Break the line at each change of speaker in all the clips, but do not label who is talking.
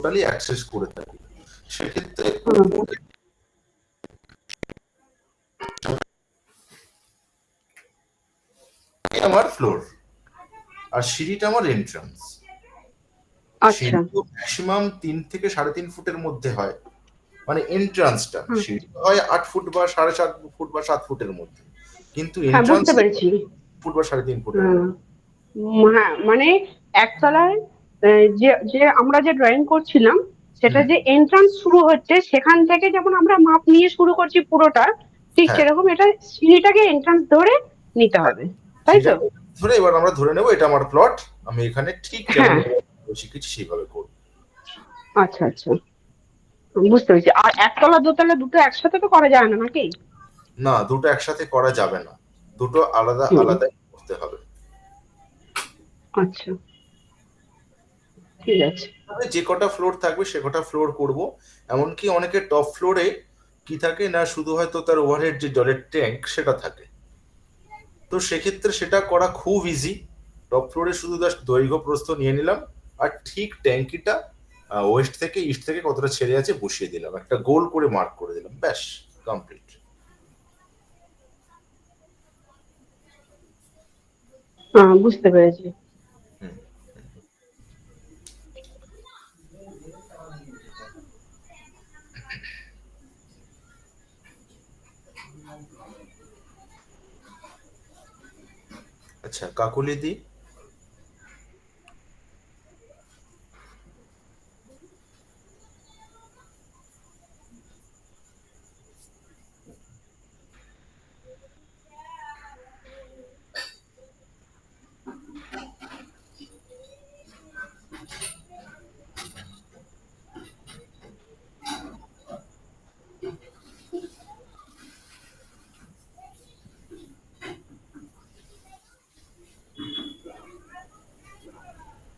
Totally access করে থাকি। সেক্ষেত্রে আমার ফ্লোর আর সিঁড়িটা আমার এন্ট্রান্স। সিঁড়ি তো ম্যাক্সিমাম 3 থেকে 3.5 ফুটের মধ্যে হয়, মানে এন্ট্রান্সটা। সিঁড়ি হয় 8 ফুট বা 7.5 ফুট বা 7 ফুটের মধ্যে, কিন্তু এন্ট্রান্স ফুট বা 3.5 ফুটের মধ্যে।
হ্যাঁ, মানে একতলায় যে আমরা যে ড্রয়িং করছিলাম সেটা যে এন্ট্রান্স শুরু হচ্ছে সেখান থেকে যেমন আমরা মাপ নিয়ে শুরু করছি পুরোটা, ঠিক সেরকম এটা সিঁড়িটাকে এন্ট্রান্স ধরে নিতে হবে, তাই তো?
ধরে এবার আমরা ধরে নেবো এটা আমার প্লট, আমি এখানে ঠিক যেমন শিখেছি সেইভাবে করব।
আচ্ছা আচ্ছা, বুঝতে পেরেছি। আর একতলা দোতলা দুটো একসাথে তো করা যায় না নাকি?
না, দুটো একসাথে করা যাবে না, দুটো আলাদা আলাদা করতে হবে।
আচ্ছা, ঠিক আছে।
যে কটা ফ্লোর থাকবে সে কটা ফ্লোর করব। এমনকি অনেকে টপ ফ্লোরে কি থাকে না, শুধু হয়তো তার ওভারহেড যে জলের ট্যাঙ্ক সেটা থাকে, তো সেক্ষেত্রে সেটা করা খুব ইজি। টপ ফ্লোরে শুধু জাস্ট দৈর্ঘ্য প্রস্থ নিয়ে নিলাম, আর ঠিক ট্যাঙ্কিটা ওয়েস্ট থেকে ইস্ট থেকে কতটা ছেড়ে আছে বসিয়ে দিলাম, একটা গোল করে মার্ক করে দিলাম, ব্যাস কমপ্লিট।
বুঝতে পেরেছি।
আচ্ছা কাকুলি দি,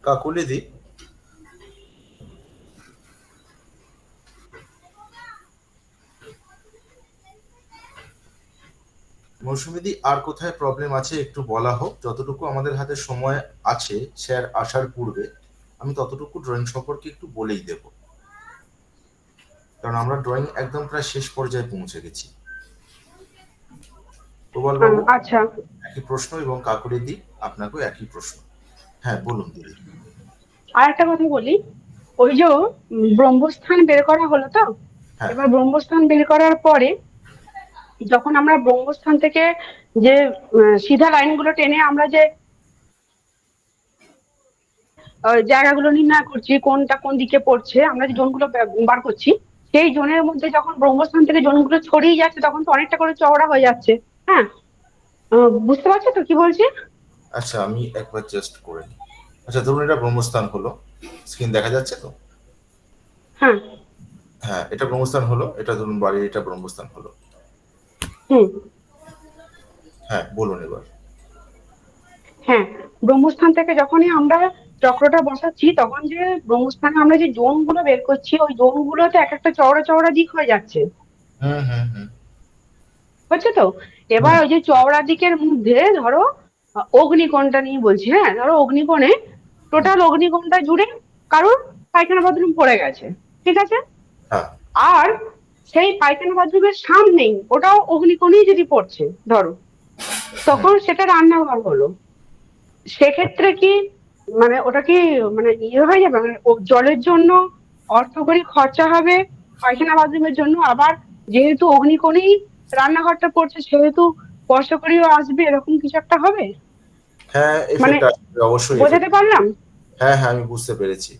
কাকুলি দি, মৌসুমীদি আর কোথায় প্রবলেম আছে একটু বলা হোক, যতটুকু আমাদের হাতে সময় আছে স্যার আসার পূর্বে আমি ততটুকু ড্রয়িং সম্পর্কে একটু বলেই দেব, কারণ আমরা ড্রয়িং একদম প্রায় শেষ পর্যায়ে পৌঁছে গেছি। প্রবল বাবু
আচ্ছা,
একই প্রশ্ন, এবং কাকুলি দি আপনাকেও একই প্রশ্ন। হ্যাঁ বলুন দিদি।
আর একটা কথা বলি, ওই যে ব্রহ্মস্থান বের করা হলো তো, এবার ব্রহ্মস্থান বের করার পরে যখন আমরা ব্রহ্মস্থান থেকে যে সিধা লাইনগুলো টেনে আমরা যে জায়গাগুলো নির্ণয় করছি কোনটা কোন দিকে পড়ছে, আমরা যে জোনগুলো বার করছি, সেই জোনের মধ্যে যখন ব্রহ্মস্থান থেকে জোনগুলো ছড়িয়ে যাচ্ছে তখন তো অনেকটা করে চওড়া হয়ে যাচ্ছে। হ্যাঁ, বুঝতে পারছো তো কি বলছি?
আচ্ছা আমি একবার জাস্ট করে নিই। আচ্ছা ধরুন এটা ব্রহ্মস্থান হলো, স্ক্রিন দেখা যাচ্ছে তো?
হ্যাঁ
হ্যাঁ এটা ব্রহ্মস্থান হলো, এটা ধরুন বাড়ির এটা ব্রহ্মস্থান হলো।
হুম,
হ্যাঁ বলুন এবার।
হ্যাঁ, ব্রহ্মস্থান থেকে যখনই আমরা চক্রটা বসাচ্ছি তখন যে ব্রহ্মস্থানে আমরা যে জোন গুলো বের করছি ওই জোন গুলোতে এক একটা চওড়া চওড়া দিক হয়ে যাচ্ছে,
হুম হুম হুম
হচ্ছে তো? এবার ওই যে চওড়া দিকের মধ্যে ধরো অগ্নিকোণটা নিয়ে বলছি, হ্যাঁ ধরো অগ্নিকোণে টোটাল অগ্নিকোণটা জুড়ে কারোর পায়খানা বাথরুম পড়ে গেছে, ঠিক আছে?
হ্যাঁ
আর সেই পায়খানা বাথরুমের সামনেই ওটাও অগ্নিকোণেই যদি পড়ছে ধরো, তখন সেটা রান্নাঘর হলো। সেক্ষেত্রে কি মানে ওটা কি মানে ইয়ে হয়ে যাবে, মানে জলের জন্য অর্থকরী খরচা হবে, পায়খানা বাথরুমের জন্য আবার যেহেতু অগ্নিকোণেই রান্নাঘরটা পড়ছে সেহেতু বর্ষকরীও আসবে, এরকম কিছু একটা হবে?
হ্যাঁ
মানে
এফেক্ট আসবে, অবশ্যই এফেক্ট।
বোঝাতে পারলাম?
হ্যাঁ হ্যাঁ আমি বুঝতে পেরেছি।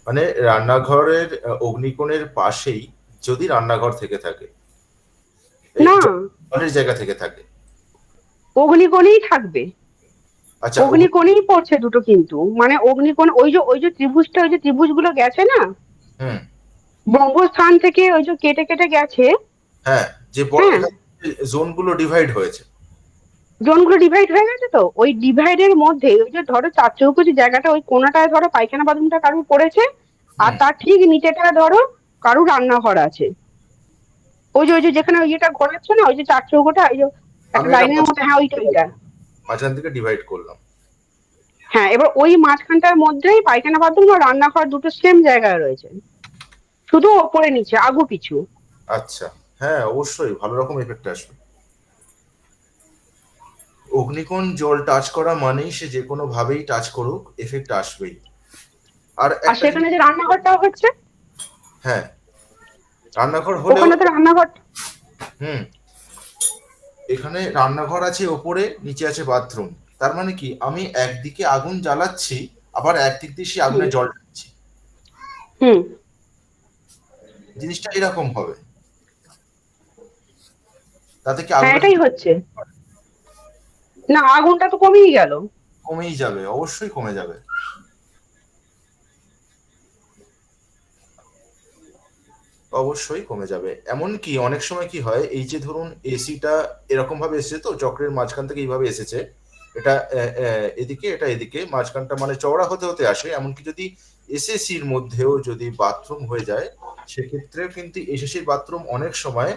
মানে রান্নাঘরের অগ্নিকোণের পাশেই যদি রান্নাঘর থেকে থাকে, এই
না,
জলের জায়গা থেকে থাকে।
অগ্নিকোণেই থাকবে,
আচ্ছা
অগ্নিকোণেই পড়ছে দুটো, কিন্তু মানে অগ্নিকোণ ওই যে ত্রিভুজটা, ওই যে ত্রিভুজগুলো গেছে না
হুম
ব্রহ্মস্থান থেকে, ওই যে কেটে কেটে গেছে।
হ্যাঁ যে
হ্যাঁ,
এখানে জোনগুলো ডিভাইড হয়েছে।
জোনগুলো ডিভাইড হয়ে গেছে, তো ওই ডিভাইডের মধ্যে ওই যে ধরো চার চৌকো যে জায়গাটা ওই কোনাটায় ধরো পায়খানা বাথরুমটা কারুর পড়েছে, আর তার ঠিক নিচেটা ধরো কারুর রান্নাঘর আছে। ওই যে যেখানে ওই যেটা ঘোরাচ্ছে না, ওই যে চার চৌকোটা, ওই যে একটা
আমি এটা
লাইনের মতো, হ্যাঁ ওইটা ওইটা।
মাঝখান থেকে ডিভাইড করলাম।
হ্যাঁ, এবার ওই মাঝখানটার মধ্যেই পায়খানা বাথরুম আর রান্নাঘর দুটো সেম জায়গায় রয়েছে, শুধু ওপরে নিচে আগু পিছু।
আচ্ছা, হ্যাঁ অবশ্যই ভালো রকম এফেক্ট আসবে। অগ্নিকোণ জল টাচ করা মানেই সে যে কোনো ভাবেই টাচ করুক এফেক্ট আসবেই। আর
আর
একটা
সেখানে
জিনিস,
যে রান্নাঘরটাও হচ্ছে,
হ্যাঁ রান্নাঘর হলেও,
ওখানে তো রান্নাঘর।
হুম, এখানে রান্নাঘর আছে ওপরে, নিচে আছে বাথরুম। তার মানে কি আমি একদিকে আগুন জ্বালাচ্ছি, আবার একদিক দিয়ে সেই
হুম
আগুনে জল ঢালছি,
হুম।
জিনিসটা এরকম হবে। তাতে কি
হ্যাঁ,
আগুনটা
এটাই হচ্ছে। না, আগুনটা তো কমেই গেল।
কমেই যাবে, অবশ্যই কমে যাবে। অবশ্যই কমে যাবে। এমনকি অনেক সময় কি হয়, এই যে ধরুন এসিটা এরকম ভাবে এসেছে, তো চক্রের মাঝখান থেকে এইভাবে এসেছে, এটা এদিকে, এটা এদিকে, মাঝখানটা মানে চওড়া হতে হতে আসে। এমনকি যদি এসএসির মধ্যেও যদি বাথরুম হয়ে যায়, সেক্ষেত্রেও কিন্তু এসএসির বাথরুম অনেক সময়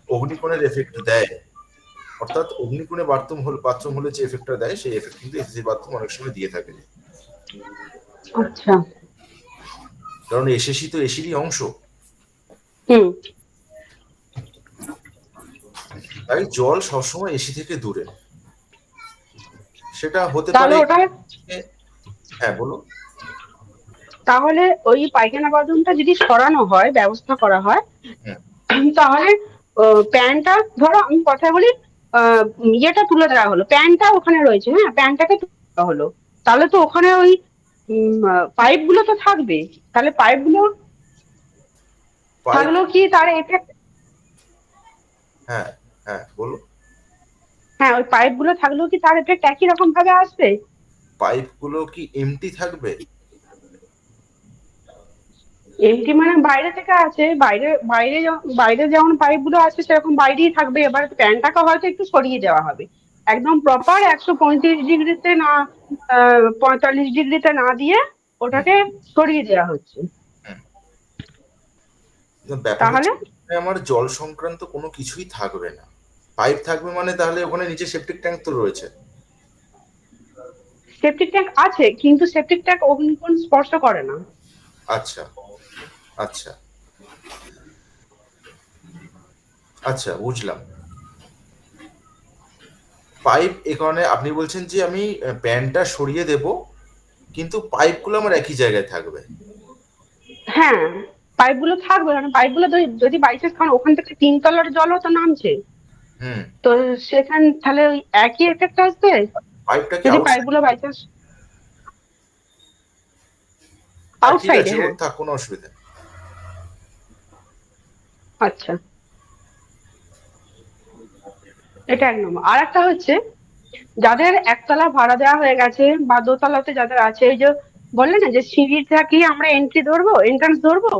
অগ্নিকোণের এফেক্ট দেয়। অর্থাৎ অগ্নিকোণে বাথরুম হলে যে এফেক্টটা দেয়, সেই এফেক্ট কিন্তু এসএসি বাথরুম অনেক সময় দিয়ে থাকে।
আচ্ছা।
কারণ এসএসি তো এসিরই অংশ।
হুম।
তাই জল সবসময় এসি থেকে দূরে। সেটা হতে
তাহলে
পারে,
ওটা,
হ্যাঁ বলুন।
তাহলে ওই পায়খানা বাথরুমটা যদি সরানো হয়, ব্যবস্থা করা হয়,
হুম,
তাহলে প্যান্টটা, ধরো আমি কথা বলি, আহ, ইয়েটা তুলে দেওয়া হলো, প্যান্টটা ওখানে রয়েছে, হ্যাঁ প্যান্টটাকে তুলে দেওয়া হলো, তাহলে তো ওখানে ওই পাইপ গুলো তো থাকবে, তাহলে পাইপ গুলো
পাইপ,
থাকলেও কি তার এফেক্ট?
হ্যাঁ হ্যাঁ বলুন।
হ্যাঁ, ওই পাইপ গুলো থাকলেও কি তার এফেক্ট একই রকম ভাবে আসবে?
পাইপগুলো কি এমটি থাকবে?
এমটি মানে বাইরে থেকে আছে, বাইরে বাইরে বাইরে যেমন পাইপ গুলো আছে সেরকম বাইরেই থাকবে, এবার প্যানটাকে হয়তো একটু সরিয়ে দেওয়া হবে, একদম প্রপার 135 ডিগ্রিতে না, 45 ডিগ্রিতে না দিয়ে
হুম,
ওটাকে সরিয়ে দেওয়া হচ্ছে।
হুম। কিন্তু ব্যাপার
তাহলে
হচ্ছে এখানে আমার জল সংক্রান্ত কোনো কিছুই থাকবে না। পাইপ থাকবে মানে তাহলে ওখানে নিচে সেপটিক ট্যাঙ্ক তো রয়েছে।
সেপটিক ট্যাঙ্ক আছে, কিন্তু সেপটিক ট্যাঙ্ক অগ্নিকোণ স্পর্শ করে না।
আচ্ছা, আচ্ছা, আচ্ছা বুঝলাম। পাইপ এ কারণে আপনি বলছেন যে আমি প্যানটা সরিয়ে দেব, কিন্তু পাইপগুলো আমার একই জায়গায় থাকবে।
হ্যাঁ, পাইপ গুলো থাকবে, মানে পাইপ গুলো যদি বাই চান্স, কারণ ওখান থেকে তিনতলার জলও তো নামছে,
হুম।
তো সেখান তাহলে ওই একই এফেক্ট আসবে
পাইপটা কি
যদি পাইপ
আউটসাইড?
গুলো বাই চান্স
হ্যাঁ ঠিক
আউটসাইডে।
আছে, ওর
হ্যাঁ।
থাক, কোনো অসুবিধা নেই।
আচ্ছা, এটা এক নম্বর। আর একটা হচ্ছে, যাদের একতলা ভাড়া দেওয়া হয়ে গেছে বা দোতলাতে যাদের আছে, এই যে বললে না যে সিঁড়িটা কি আমরা এন্ট্রি ধরবো, এন্ট্রান্স ধরবো,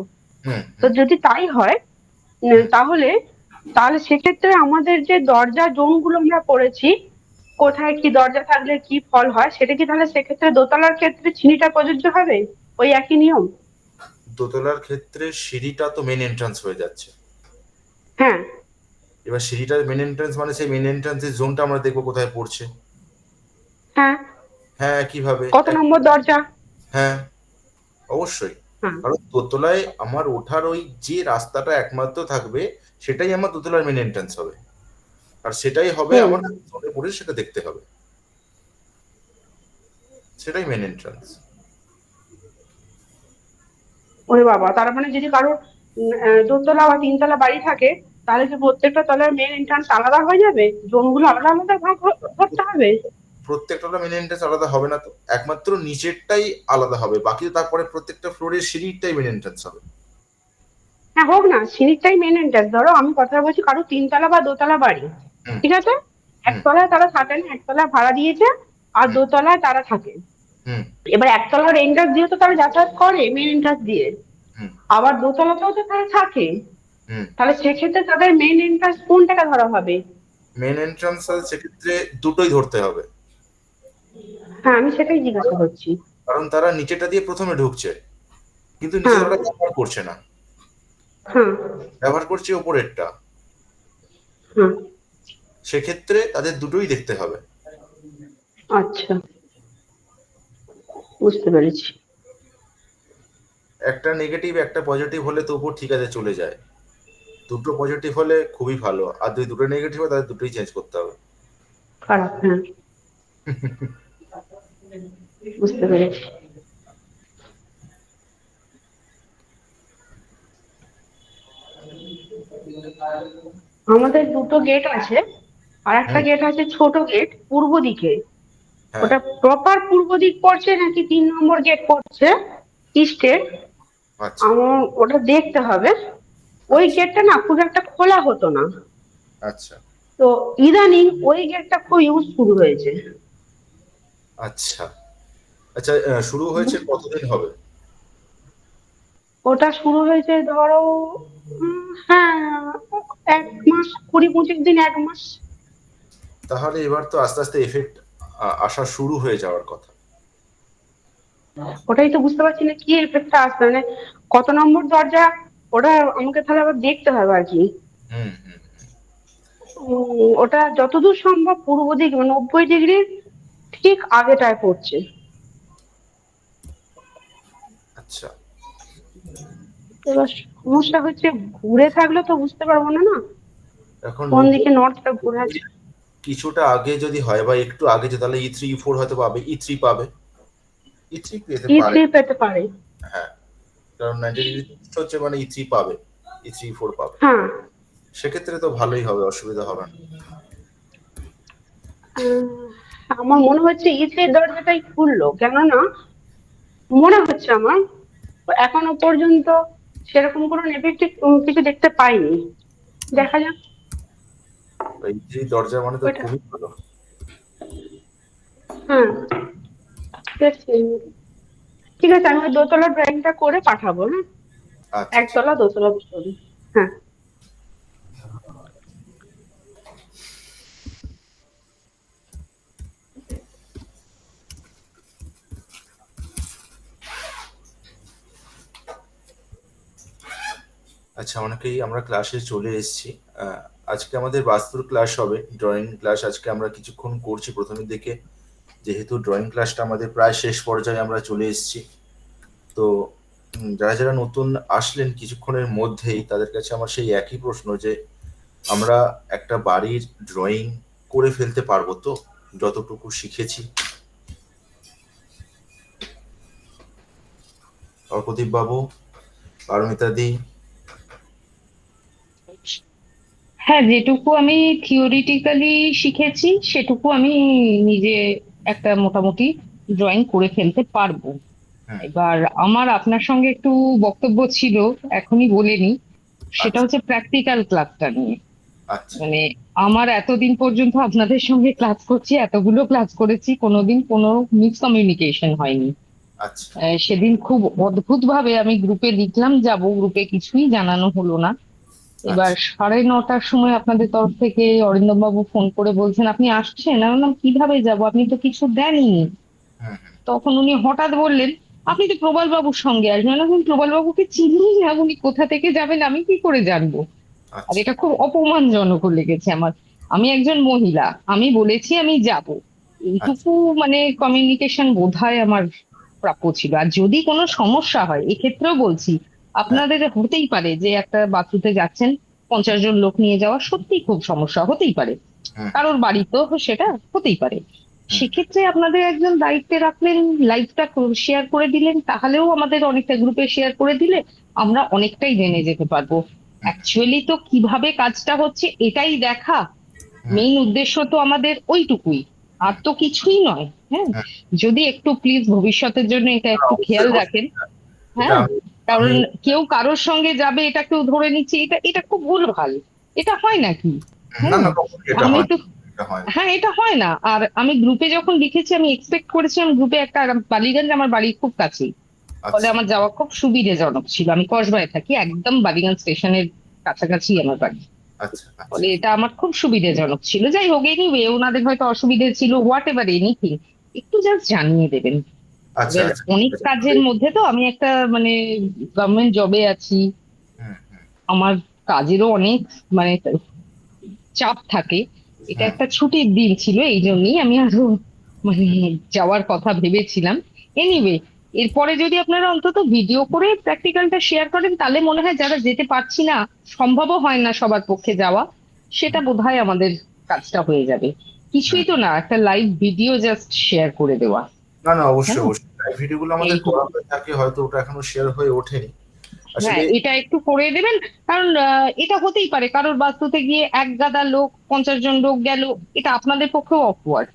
হুম,
তো
হুম,
যদি তাই হয়,
হুম।
তাহলে তাহলে সেক্ষেত্রে আমাদের যে দরজা জোন গুলো আমরা করেছি, কোথায় কি দরজা থাকলে কি ফল হয়, সেটা কি তাহলে সেক্ষেত্রে দোতলার ক্ষেত্রে সিঁড়িটা প্রযোজ্য হবে, ওই একই নিয়ম?
দোতলার ক্ষেত্রে সিঁড়িটা তো মেন এন্ট্রান্স হয়ে যাচ্ছে।
হ্যাঁ।
এবার সিঁড়িটার মেন এন্ট্রান্স মানে সেই মেন এন্ট্রান্সের জোনটা আমরা দেখবো কোথায় পড়ছে।
হ্যাঁ,
হ্যাঁ কিভাবে,
কত নম্বর দরজা।
হ্যাঁ অবশ্যই।
হ্যাঁ।
কারণ দোতলায় আমার ওঠার ওই যে রাস্তাটা একমাত্র থাকবে, সেটাই আমার দোতলার মেন এন্ট্রান্স হবে। আর সেটাই হবে
হুম।
আমার জোনে পড়ে, সেটা দেখতে হবে, সেটাই মেন এন্ট্রান্স।
ওরে বাবা, তার মানে যদি কারোর দোতলা বা তিনতলা বাড়ি থাকে, তাহলে কি প্রত্যেকটা তলার মেন এন্ট্রান্স আলাদা হয়ে যাবে, জোনগুলো আলাদা আলাদা ভাগ করতে হবে?
প্রত্যেকটা মেন এন্ট্রান্স আলাদা হবে না তো, একমাত্র নিচেরটাই আলাদা হবে, বাকি তারপরে প্রত্যেকটা ফ্লোরের সিঁড়িটাই মেন এন্ট্রান্স হবে।
হ্যাঁ, হোক না, সিঁড়িটাই মেন এন্ট্রান্স, ধরো আমি কথা বলছি কারো তিনতলা বা দোতলা বাড়ি,
হুম,
ঠিক আছে,
হুম,
একতলায় তারা থাকে না, একতলায় ভাড়া দিয়েছে, আর
হুম,
দোতলায় তারা থাকে।
হুম,
এবার একতলার এন্ট্রান্স দিয়ে তো তারা যাতায়াত করে মেন এন্ট্রান্স দিয়ে,
হুম,
আবার দোতলাতেও তো তারা থাকে,
হুম।
তাহলে সেক্ষেত্রে তাদের মেন এন্ট্রান্স কোনটাকে ধরা হবে?
মেন এন্ট্রান্স সেক্ষেত্রে দুটোই ধরতে হবে।
হ্যাঁ, আমি সেটাই জিজ্ঞাসা করছি।
কারণ তারা নিচেটা দিয়ে প্রথমে ঢুকছে, কিন্তু
হ্যাঁ।
নিচের ওটা ব্যবহার করছে না,
হ্যাঁ।
ব্যবহার করছে ওপরেরটা।
হ্যাঁ।
সেক্ষেত্রে তাদের দুটোই দেখতে হবে।
আচ্ছা। বুঝতে পেরেছি।
একটা নেগেটিভ একটা পজিটিভ হলে তবুও ঠিক আছে, চলে যায়। দুটো পজিটিভ হলে খুবই ভালো, আর যদি দুটো নেগেটিভ হয় তাহলে দুটোই চেঞ্জ করতে হবে।
খারাপ, হ্যাঁ, বুঝতে পেরেছি। আমাদের দুটো গেট আছে, আর একটা
হুম।
গেট আছে ছোট গেট পূর্ব দিকে।
হ্যাঁ।
ওটা প্রপার পূর্ব দিক পড়ছে নাকি 3 নম্বর গেট পড়ছে ইস্টের,
আচ্ছা।
আমার ওটা দেখতে হবে। ওই
আচ্ছা।
গেটটা না খুব একটা খোলা হতো না,
আচ্ছা।
তো ইদানিং ওই গেটটা খুব ইউজ শুরু হয়েছে।
আচ্ছা। আচ্ছা, শুরু হয়েছে কতদিন হবে?
ওটা শুরু হয়েছে ধরো, হ্যাঁ, 1 মাস, 20-25 দিন, 1 মাস।
তাহলে এবার তো আস্তে আস্তে এফেক্ট আসা শুরু হয়ে যাওয়ার কথা।
ওটাই তো বুঝতে পারছি না কি এফেক্টটা আসবে, মানে কত নম্বর দরজা, ওটা আমাকে তাহলে আবার দেখতে হবে আর কি।
হুম হুম।
ওটা যতদূর সম্ভব পূর্ব দিক, মানে 90 ডিগ্রির ঠিক আগেটায় পড়ছে।
আচ্ছা।
এবার সমস্যা হচ্ছে ঘুরে থাকলে তো বুঝতে পারবো না, না
এখন
কোন দিকে
90
নর্থটা ঘুরে আছে।
কিছুটা আগে যদি হয় বা একটু আগে যদি, তাহলে E3 E4 হয়তো পাবে, E3 পাবে, E3 পেতে পারে।
E3 পেতে পারে।
হ্যাঁ, কারণ 90 ডিগ্রি হচ্ছে মানে E3 পাবে, E3 E4 পাবে।
হ্যাঁ।
সেক্ষেত্রে তো ভালোই হবে, অসুবিধা হবে না।
আহ, আমার মনে হচ্ছে E3 দরজাটাই খুললো, কেননা মনে হচ্ছে আমার এখনো পর্যন্ত সেরকম কোনো নেগেটিভ কিছু দেখতে পাইনি। দেখা যাক।
E3 দরজা মানে তো
ওইটা,
খুবই ভালো।
হ্যাঁ, দেখছি। ঠিক আছে, আমি ওই দোতলা ড্রয়িংটা করে পাঠাবো, হ্যাঁ।
আচ্ছা আচ্ছা।
একতলা, দোতলা, দুতলা। হ্যাঁ।
আচ্ছা, অনেকেই আমরা ক্লাসে চলে এসেছি। আহ, আজকে আমাদের বাস্তুর ক্লাস হবে, ড্রয়িং ক্লাস আজকে আমরা কিছুক্ষণ করছি প্রথমের দিকে। যেহেতু ড্রয়িং ক্লাসটা আমাদের প্রায় শেষ পর্যায়ে আমরা চলে এসেছি, তো যারা যারা নতুন আসলেন কিছুক্ষণের মধ্যেই, তাদের কাছে আমার সেই একই প্রশ্ন যে আমরা একটা বাড়ির ড্রয়িং করে ফেলতে পারবো তো, যতটুকু শিখেছি? অর্কদীপ বাবু, পারমিতা দি।
হ্যাঁ, যেটুকু আমি থিওরিটিক্যালি শিখেছি সেটুকু আমি নিজে একটা মোটামুটি ড্রয়িং করে ফেলতে পারবো।
হুম।
এবার আমার আপনার সঙ্গে একটু বক্তব্য ছিল, এখনই বলে নি। সেটা
আচ্ছা
হচ্ছে প্র্যাকটিক্যাল ক্লাসটা নিয়ে।
আচ্ছা।
মানে আমার এতদিন পর্যন্ত আপনাদের সঙ্গে ক্লাস করছি, এতগুলো ক্লাস করেছি, কোনোদিন কোনো মিসকমিউনিকেশন হয়নি।
আচ্ছা।
সেদিন খুব অদ্ভুত ভাবে আমি গ্রুপে লিখলাম যাব, গ্রুপে কিছুই জানানো হলো না। এবার
আচ্ছা।
9:30টার সময় আপনাদের তরফ থেকে অরিন্দম বাবু ফোন করে বলছেন আপনি আসছেন, আমি বললাম কিভাবে যাব, আপনি তো কিছু দেননি।
হুম হুম।
তখন উনি হঠাৎ বললেন আপনি তো প্রবাল বাবুর সঙ্গে আসবেন, আমি বললাম, প্রবাল বাবুকে চিনি না, উনি কোথা থেকে যাবেন আমি কি করে জানবো। আর
আচ্ছা।
এটা খুব অপমানজনক লেগেছে আমার। আমি একজন মহিলা, আমি বলেছি আমি যাব,
আচ্ছা।
এইটুকু মানে কমিউনিকেশন বোধহয় আমার প্রাপ্য ছিল। আর যদি কোনো সমস্যা হয় এক্ষেত্রেও বলছি,
হ্যাঁ।
আপনাদের হতেই পারে যে একটা বাথরুমে যাচ্ছেন, 50 জন লোক নিয়ে যাওয়া সত্যি খুব সমস্যা হতেই পারে,
হুম
কারোর বাড়ি তো সেটা হতেই পারে।
হুম।
সেক্ষেত্রে আপনাদের একজন দায়িত্বে রাখলেন, লাইভটা শেয়ার করে দিলেন, তাহলেও আমাদের অনেকটা গ্রুপে শেয়ার করে দিলে আমরা অনেকটাই জেনে যেতে পারবো।
হুম
অ্যাকচুয়ালি তো কিভাবে কাজটা হচ্ছে এটাই দেখা,
হুম
মেইন উদ্দেশ্য তো আমাদের ওইটুকুই, আর
হুম
তো কিছুই নয়। হ্যাঁ,
হুম।
যদি একটু প্লিজ ভবিষ্যতের জন্য এটা
না,
একটু
অবশ্যই
খেয়াল রাখেন।
অবশ্যই। এটা
হ্যাঁ,
আমি
কারণ
আমি
কেউ কারোর সঙ্গে যাবে এটা কেউ ধরে নিচ্ছে, এটা এটা খুব ভুল ভাল। এটা হয় নাকি?
না
হ্যাঁ,
না, কখনোই এটা
আমি
হয় না।
তো,
এটা হয় না।
হ্যাঁ এটা হয় না। আর আমি গ্রুপে যখন লিখেছি আমি এক্সপেক্ট করেছিলাম গ্রুপে একটা, বালিগঞ্জ আমার বাড়ির খুব কাছেই, ফলে
আচ্ছা
আমার যাওয়া খুব সুবিধাজনক ছিল। আমি কসবায় থাকি, একদম বালিগঞ্জ স্টেশনের কাছাকাছি আমার বাড়ি।
আচ্ছা। আচ্ছা।
ফলে এটা আমার খুব সুবিধাজনক ছিল। যাই হোক, এনিওয়ে ওনাদের হয়তো অসুবিধে ছিল, হোয়াট এভার এনিথিং, একটু জাস্ট জানিয়ে দেবেন।
আচ্ছা।
এবার
আচ্ছা ঠিক
অনেক
আছে
কাজের মধ্যে তো আমি একটা মানে গভর্নমেন্ট জবে আছি,
হুম হুম
আমার কাজেরও অনেক মানে চাপ থাকে। এটা
হুম।
একটা ছুটির দিন ছিল, এই জন্যই আমি আরো মানে যাওয়ার কথা ভেবেছিলাম। এনিওয়ে, এরপরে যদি আপনারা অন্তত ভিডিও করে প্র্যাকটিক্যালটা শেয়ার করেন, তাহলে মনে হয় যারা যেতে পারছি না, সম্ভবও হয় না সবার পক্ষে যাওয়া, সেটা বোধহয় আমাদের কাজটা হয়ে যাবে। কিছুই তো না, একটা লাইভ ভিডিও জাস্ট শেয়ার করে দেওয়া।
না না, অবশ্যই
হ্যাঁ,
অবশ্যই লাইভ ভিডিওগুলো আমাদের
এইটুকু।
করা হয়ে থাকে, হয়তো ওটা এখনো শেয়ার হয়ে ওঠেনি আসলে।
হ্যাঁ, এটা একটু করে দেবেন। কারণ এটা হতেই পারে কারোর বাস্তুতে গিয়ে এক গাদা লোক, 50 জন লোক গেল, এটা আপনাদের পক্ষেও অকওয়ার্ড।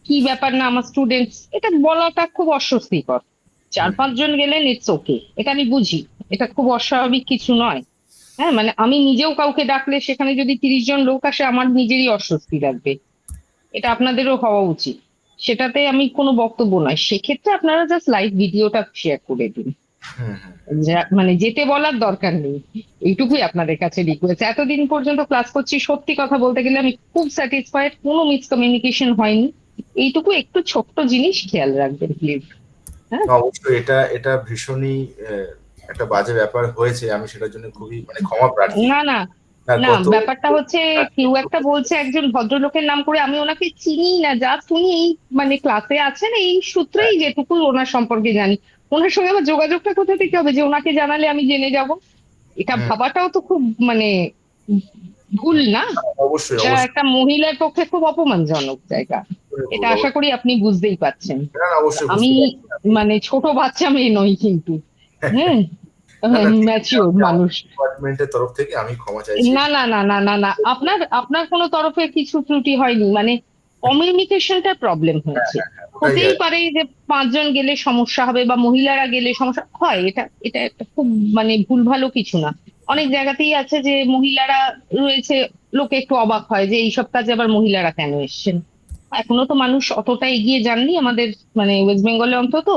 কি ব্যাপার না আমার স্টুডেন্টস, এটা বলাটা খুব অস্বস্তিকর।
হুম,
4-5 জন গেলেন, ইটস ওকে, এটা আমি বুঝি, এটা খুব অস্বাভাবিক কিছু নয়। হ্যাঁ, মানে আমি নিজেও কাউকে ডাকলে সেখানে যদি 30 জন লোক আসে, আমার নিজেরই অস্বস্তি লাগবে। এটা আপনাদেরও হওয়া উচিত, সেটাতে আমি কোনো বক্তব্য নয়। সেক্ষেত্রে আপনারা জাস্ট লাইভ ভিডিওটা শেয়ার করে দিন।
হুম, হুম।
মানে যেতে বলার দরকার নেই, এইটুকুই আপনাদের কাছে রিকোয়েস্ট। এতদিন পর্যন্ত ক্লাস করছি, সত্যি কথা বলতে গেলে আমি খুব স্যাটিসফাইড, কোনো মিসকমিউনিকেশন হয়নি। এইটুকু একটু ছোট্ট জিনিস খেয়াল রাখবেন প্লিজ। হ্যাঁ,
না, অবশ্যই এটা এটা ভীষণই একটা বাজে ব্যাপার হয়েছে, আমি সেটার জন্য খুবই মানে ক্ষমা প্রার্থী।
না না
না,
না,
গত
ব্যাপারটা হচ্ছে কেউ একটা বলছে একজন ভদ্রলোকের নাম করে, আমি ওনাকে চিনি না, জাস্ট উনি এই মানে ক্লাসে আছেন এই সূত্রেই যেটুকু ওনার সম্পর্কে জানি। ওনার সঙ্গে আমার যোগাযোগটা কোথা থেকে হবে যে ওনাকে জানালে আমি জেনে যাব? এটা
হুম,
ভাবাটাও তো খুব মানে ভুল না?
অবশ্যই
এটা
অবশ্যই
একটা মহিলার পক্ষে খুব অপমানজনক জায়গা। এটা আশা করি আপনি বুঝতেই পারছেন।
না না, অবশ্যই
আমি
বুঝতে পারছি আমি।
মানে ছোট বাচ্চা মেয়ে নই কিন্তু। হ্যাঁ,
না না, ঠিক আছে,
ম্যাচিওর
আমি
মানুষ।
আমাদের ডিপার্টমেন্টের তরফ থেকে আমি ক্ষমা চাইছি।
না না না না না না, আপনার আপনার কোনো তরফে কিছু ত্রুটি হয়নি, মানে কমিউনিকেশনটা প্রবলেম
হ্যাঁ
হয়েছে।
হ্যাঁ হ্যাঁ, ওটাই
হতেই
আর কি।
পারে যে 5 জন গেলে সমস্যা হবে বা মহিলারা গেলে সমস্যা হয়, এটা এটা একটা খুব মানে ভুল ভালো কিছু না। অনেক জায়গাতেই আছে যে মহিলারা রয়েছে, লোকে একটু অবাক হয় যে এইসব কাজে আবার মহিলারা কেন এসছেন। এখনো তো মানুষ অতটা এগিয়ে যাননি আমাদের, মানে ওয়েস্ট বেঙ্গলে অন্তত।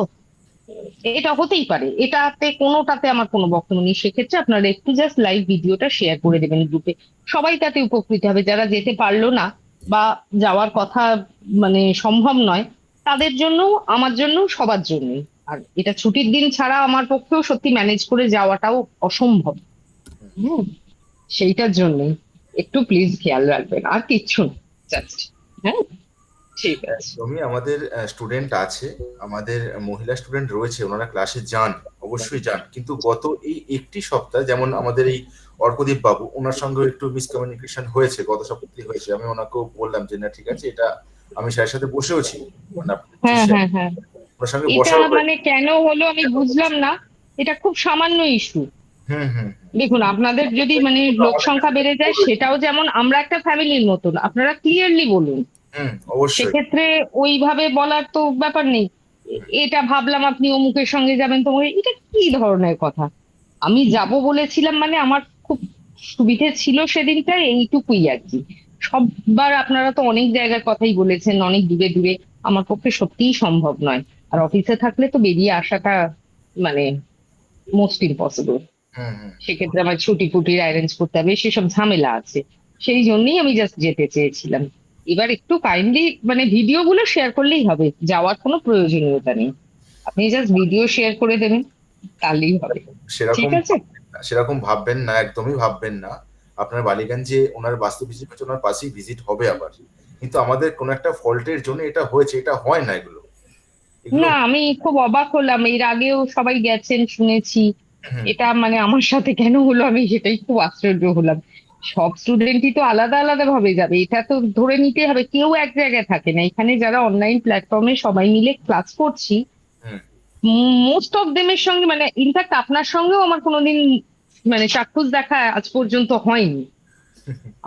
এটা হতেই পারে, এটাতে কোনোটাতে আমার কোনো বক্তব্য নেই। সেক্ষেত্রে আপনারা একটু জাস্ট লাইভ ভিডিওটা শেয়ার করে দেবেন গ্রুপে, সবাই তাতে উপকৃত হবে। যারা যেতে পারলো না বা যাওয়ার কথা মানে সম্ভব নয়, তাদের জন্য, আমার জন্য, সবার জন্য। আর এটা ছুটির দিন ছাড়া আমার পক্ষেও সত্যি ম্যানেজ করে যাওয়াটাও অসম্ভব। হুম, সেইটার জন্য একটু প্লিজ খেয়াল রাখবেন, আর কিচ্ছু না, জাস্ট। হ্যাঁ, ঠিক আছে।
একদমই, আমাদের স্টুডেন্ট আছে, আমাদের মহিলা স্টুডেন্ট রয়েছে, ওনারা ক্লাসে যান, অবশ্যই যান, কিন্তু গত এই একটি সপ্তাহ যেমন আমাদের এই অর্কদীপ বাবু, ওনার সঙ্গে একটু মিসকমিউনিকেশন হয়েছে, গত সপ্তাহে হয়েছে। আমি ওনাকেও বললাম যে না ঠিক আছে, এটা আমি স্যারের সাথে বসেও ছি, মানে
হ্যাঁ হ্যাঁ হ্যাঁ,
ওনার সঙ্গে
এটা
বসাও
মানে
হয়েছে।
কেন হলো আমি বুঝলাম না। এটা খুব সামান্য ইস্যু।
হুম হুম
দেখুন, আপনাদের যদি মানে
কিন্তু
লোক
আমাদের
সংখ্যা
কাছে
বেড়ে যায়, সেটাও যেমন আমরা একটা ফ্যামিলির মতন, আপনারা ক্লিয়ারলি বলুন।
হুম, অবশ্যই।
সেক্ষেত্রে ওইভাবে বলার তো ব্যাপার নেই। এটা ভাবলাম আপনি অমুকের সঙ্গে যাবেন, তো এটা কি ধরনের কথা? আমি যাব বলেছিলাম, মানে আমার খুব সুবিধে ছিল সেদিনটা, এইটুকুই আর কি। সববার আপনারা তো অনেক জায়গার কথাই বলেছেন, অনেক দূরে দূরে, আমার পক্ষে সত্যিই সম্ভব নয়। আর অফিসে থাকলে তো বেরিয়ে আসাটা মানে মোস্ট ইম্পসিবল।
হুম হুম।
সেক্ষেত্রে আমার ছুটি ফুটির অ্যারেঞ্জ করতে হবে, সেসব ঝামেলা আছে। সেই জন্যই আমি জাস্ট যেতে চেয়েছিলাম। এবার একটু কাইন্ডলি মানে ভিডিও গুলো শেয়ার করলেই হবে, যাওয়ার কোনো প্রয়োজনীয়তা নেই। আপনি জাস্ট ভিডিও শেয়ার করে দেবেন, তাহলেই হবে। ঠিক
সেরকম
আছে।
সেরকম ভাববেন না, একদমই ভাববেন না। আপনার বালিগঞ্জে ওনার বাস্তু ভিজিট হচ্ছে, ওনার পাশেই ভিজিট হবে আবার, কিন্তু আমাদের কোনো একটা ফল্টের জন্য এটা হয়েছে, এটা হয় না এগুলো এগুলো
না, আমি খুব অবাক হলাম, এর আগেও সবাই গেছেন শুনেছি,
হুম,
এটা মানে আমার সাথে কেন হলো আমি সেটাই খুব আশ্চর্য হলাম। সব স্টুডেন্টই তো আলাদা আলাদা ভাবে যাবে, এটা তো ধরে নিতে হবে, কেউ এক জায়গায় থাকে না। এখানে যারা অনলাইন প্ল্যাটফর্মে সবাই মিলে ক্লাস করছি,
হুম,
মোস্ট অফ দেমের সঙ্গে মানে ইনফ্যাক্ট আপনার সঙ্গেও আমার কোনোদিন মানে চাক্ষুষ দেখা আজ পর্যন্ত হয়নি।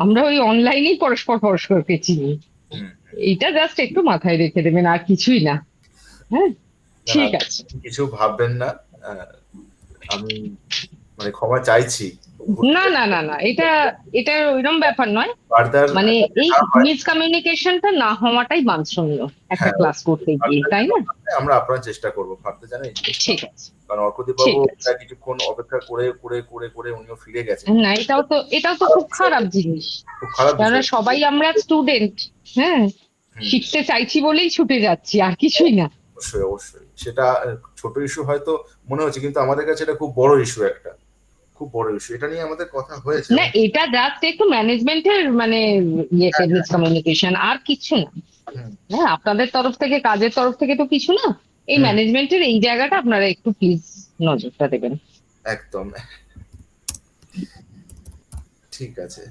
আমরা ওই অনলাইনেই পরস্পর পরস্পরকে চিনি।
হুম।
এইটা জাস্ট একটু মাথায় রেখে দেবেন, আর কিছুই না। হ্যাঁ,
না না,
ঠিক আছে।
কিছু ভাববেন না। আহ, আমি মানে ক্ষমা চাইছি ভুল
না না না না, এটা এটা ওইরকম ব্যাপার নয়।
ফার্দার
মানে এই
না হয়।
মিসকমিউনিকেশনটা না হওয়াটাই বাঞ্ছনীয় একটা
হ্যাঁ,
ক্লাস করতে গিয়ে,
ফার্দার
তাই
যেন
না?
না হয়, আমরা আপনার চেষ্টা করবো ফার্দার যেন এই জিনিসটা
ঠিক
হয়।
আছে,
কারণ অর্কদীপ বাবু
ঠিক আছে।
কিছুক্ষণ অপেক্ষা করে করে করে করে উনিও ফিরে গেছেন।
না, এটাও তো
খারাপ
খুব
বিষয়,
খারাপ জিনিস।
খুব খারাপ
কেননা
বিষয়।
সবাই আমরা স্টুডেন্ট। হ্যাঁ,
হুম,
শিখতে চাইছি বলেই ছুটে যাচ্ছি, আর কিছুই না।
অবশ্যই অবশ্যই সেটা ছোট ইস্যু হয়তো মনে হচ্ছে, কিন্তু আমাদের কাছে এটা খুব বড় ইস্যু, একটা খুব বড় ইস্যু, এটা নিয়ে আমাদের কথা হয়েছে
না,
এবং
এটা জাস্ট একটু ম্যানেজমেন্টের মানে ইয়েতে মিসকমিউনিকেশন, আর কিছু না।
হুম,
হ্যাঁ, আপনাদের তরফ থেকে, কাজের তরফ থেকে তো কিছু না। এই
হুম।
ম্যানেজমেন্টের এই জায়গাটা আপনারা একটু প্লিজ নজরটা দেবেন।
একদম ঠিক আছে।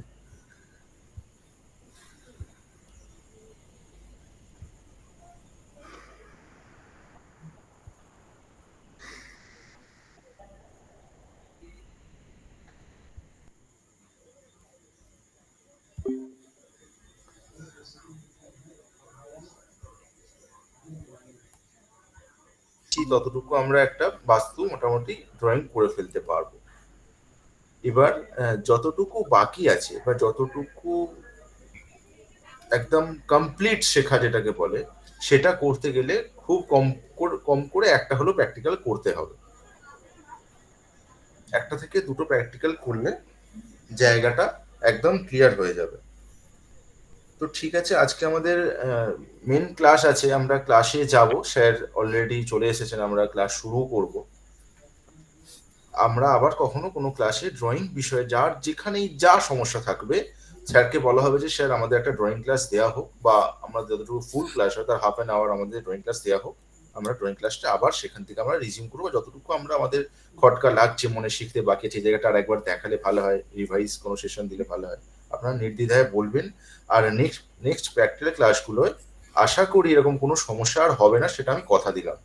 ততটুকু আমরা একটা বাস্তু মোটামুটি ড্রয়িং করে ফেলতে পারবো। এবার যতটুকু বাকি আছে বা যতটুকু একদম কমপ্লিট শেখা যেটাকে বলে, সেটা করতে গেলে খুব কম করে একটা হলো প্র্যাকটিক্যাল করতে হবে। একটা থেকে দুটো প্র্যাকটিক্যাল করলে জায়গাটা একদম ক্লিয়ার হয়ে যাবে। তো ঠিক আছে, আজকে আমাদের মেন ক্লাস আছে, আমরা ক্লাসে যাব। স্যার অলরেডি চলে এসেছেন, আমরা ক্লাস শুরু করব। আমরা আবার কখনো কোনো ক্লাসে ড্রয়িং বিষয়ে যার যেখানেই যা সমস্যা থাকবে, স্যারকে বলা হবে যে স্যার আমাদের একটা ড্রয়িং ক্লাস দেওয়া হোক, বা আমরা যতটুকু ফুল ক্লাস হয় তার হাফ অ্যান আওয়ার আমাদের ড্রয়িং ক্লাস দেওয়া হোক। আমরা ড্রয়িং ক্লাসটা আবার সেখান থেকে আমরা রিজিউম করবো। যতটুকু আমরা আমাদের খটকা লাগছে, মনে শিখতে বাকি আছে, এই জায়গাটা আর একবার দেখালে ভালো হয়, রিভাইজ কোনো সেশন দিলে ভালো হয়, আপনারা নির্দ্বিধায় বলবেন। আর নেক্সট প্র্যাকটিক্যাল ক্লাসগুলোয় আশা করি এরকম কোনো সমস্যা আর হবে না, সেটা আমি কথা দিলাম।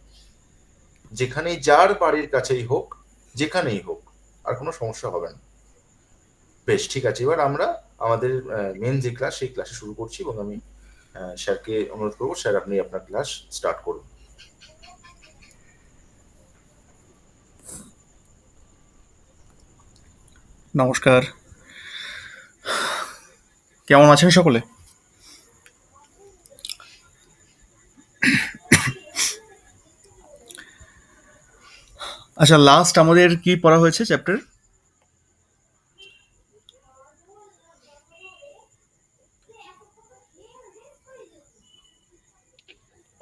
যেখানেই যার বাড়ির কাছেই হোক, যেখানেই হোক, আর কোনো সমস্যা হবে না। বেশ, ঠিক আছে। এবার আমরা আমাদের মেন যে ক্লাস, সেই ক্লাসে শুরু করছি, এবং আমি স্যারকে অনুরোধ করবো, স্যার আপনি আপনার ক্লাস স্টার্ট করুন।
নমস্কার, কেমন আছেন সকলে? আচ্ছা, লাস্ট আমাদের কি পড়া হয়েছে চ্যাপ্টার?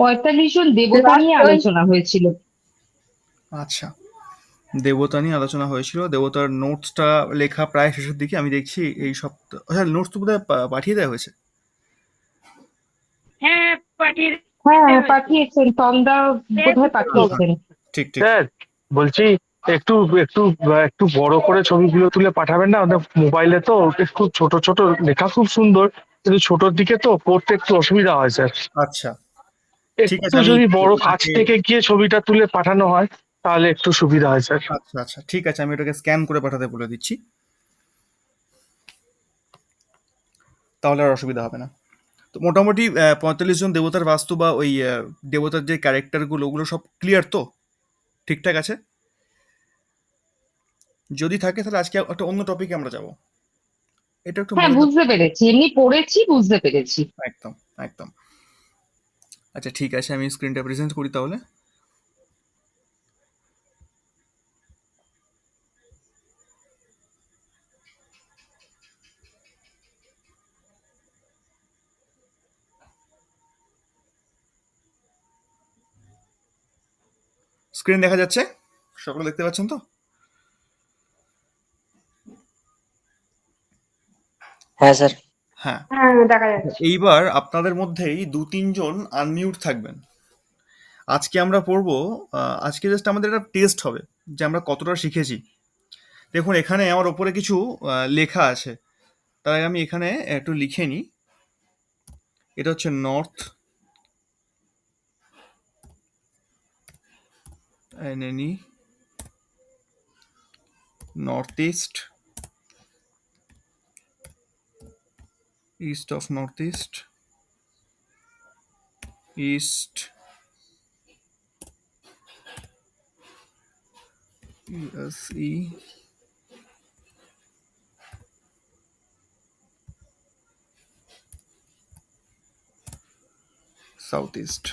পঁয়তাল্লিশ জন দেবতা নিয়ে আলোচনা হয়েছিল।
আচ্ছা, দেবতা নিয়ে আলোচনা হয়েছিল। দেবতার নোটসটা লেখা প্রায় শেষের দিকে, আমি দেখছি এই সপ্তাহ। আচ্ছা, নোটস তো বোধহয় পাঠিয়ে দেওয়া হয়েছে।
হ্যাঁ, পাঠিয়ে
হ্যাঁ পাঠিয়েছেন, তন্দা বোধহয়
হ্যাঁ,
পাঠিয়েছেন।
ঠিক ঠিক।
স্যার বলছি, একটু একটু একটু বড় করে ছবিগুলো তুলে পাঠাবেন না? ওদের মোবাইলে তো একটু ছোট ছোট, লেখা খুব সুন্দর কিন্তু ছোটর দিকে তো পড়তে একটু অসুবিধা হয় স্যার।
আচ্ছা, ঠিক আছে,
একটু
আমি
যদি বড় কাছ
ওটাকে।
থেকে গিয়ে ছবিটা তুলে পাঠানো হয় তাহলে একটু সুবিধা হয় স্যার।
আচ্ছা আচ্ছা, ঠিক আছে, আমি ওটাকে স্ক্যান করে পাঠাতে বলে দিচ্ছি, তাহলে আর অসুবিধা হবে না। তো মোটামুটি 45 জন দেবতার বাস্তু বা ওই দেবতার যে ক্যারেক্টারগুলো, ওগুলো সব ক্লিয়ার তো? ঠিকঠাক আছে? যদি থাকে তাহলে আজকে একটা অন্য টপিকে আমরা যাব। এটা একটু
হ্যাঁ
মনে রাখবো।
বুঝতে পেরেছি, এমনি পড়েছি, বুঝতে পেরেছি।
একদম একদম। আচ্ছা, ঠিক আছে, আমি স্ক্রিনটা প্রেজেন্ট করি তাহলে। স্ক্রিন দেখা যাচ্ছে? সকলে দেখতে পাচ্ছেন তো?
হ্যাঁ স্যার।
হ্যাঁ।
হ্যাঁ, দেখা যাচ্ছে।
এইবার আপনাদের মধ্যেই 2-3 জন আনমিউট থাকবেন। আজকে আমরা পড়বো, আজকে জাস্ট আমাদের একটা টেস্ট হবে যে আমরা কতটা শিখেছি। দেখুন, এখানে আমার ওপরে কিছু লেখা আছে, তার আগে আমি এখানে একটু লিখে নিই। এটা হচ্ছে north, N N E, north east, east of north east, east, ইউএসই, সাউথ ইস্ট।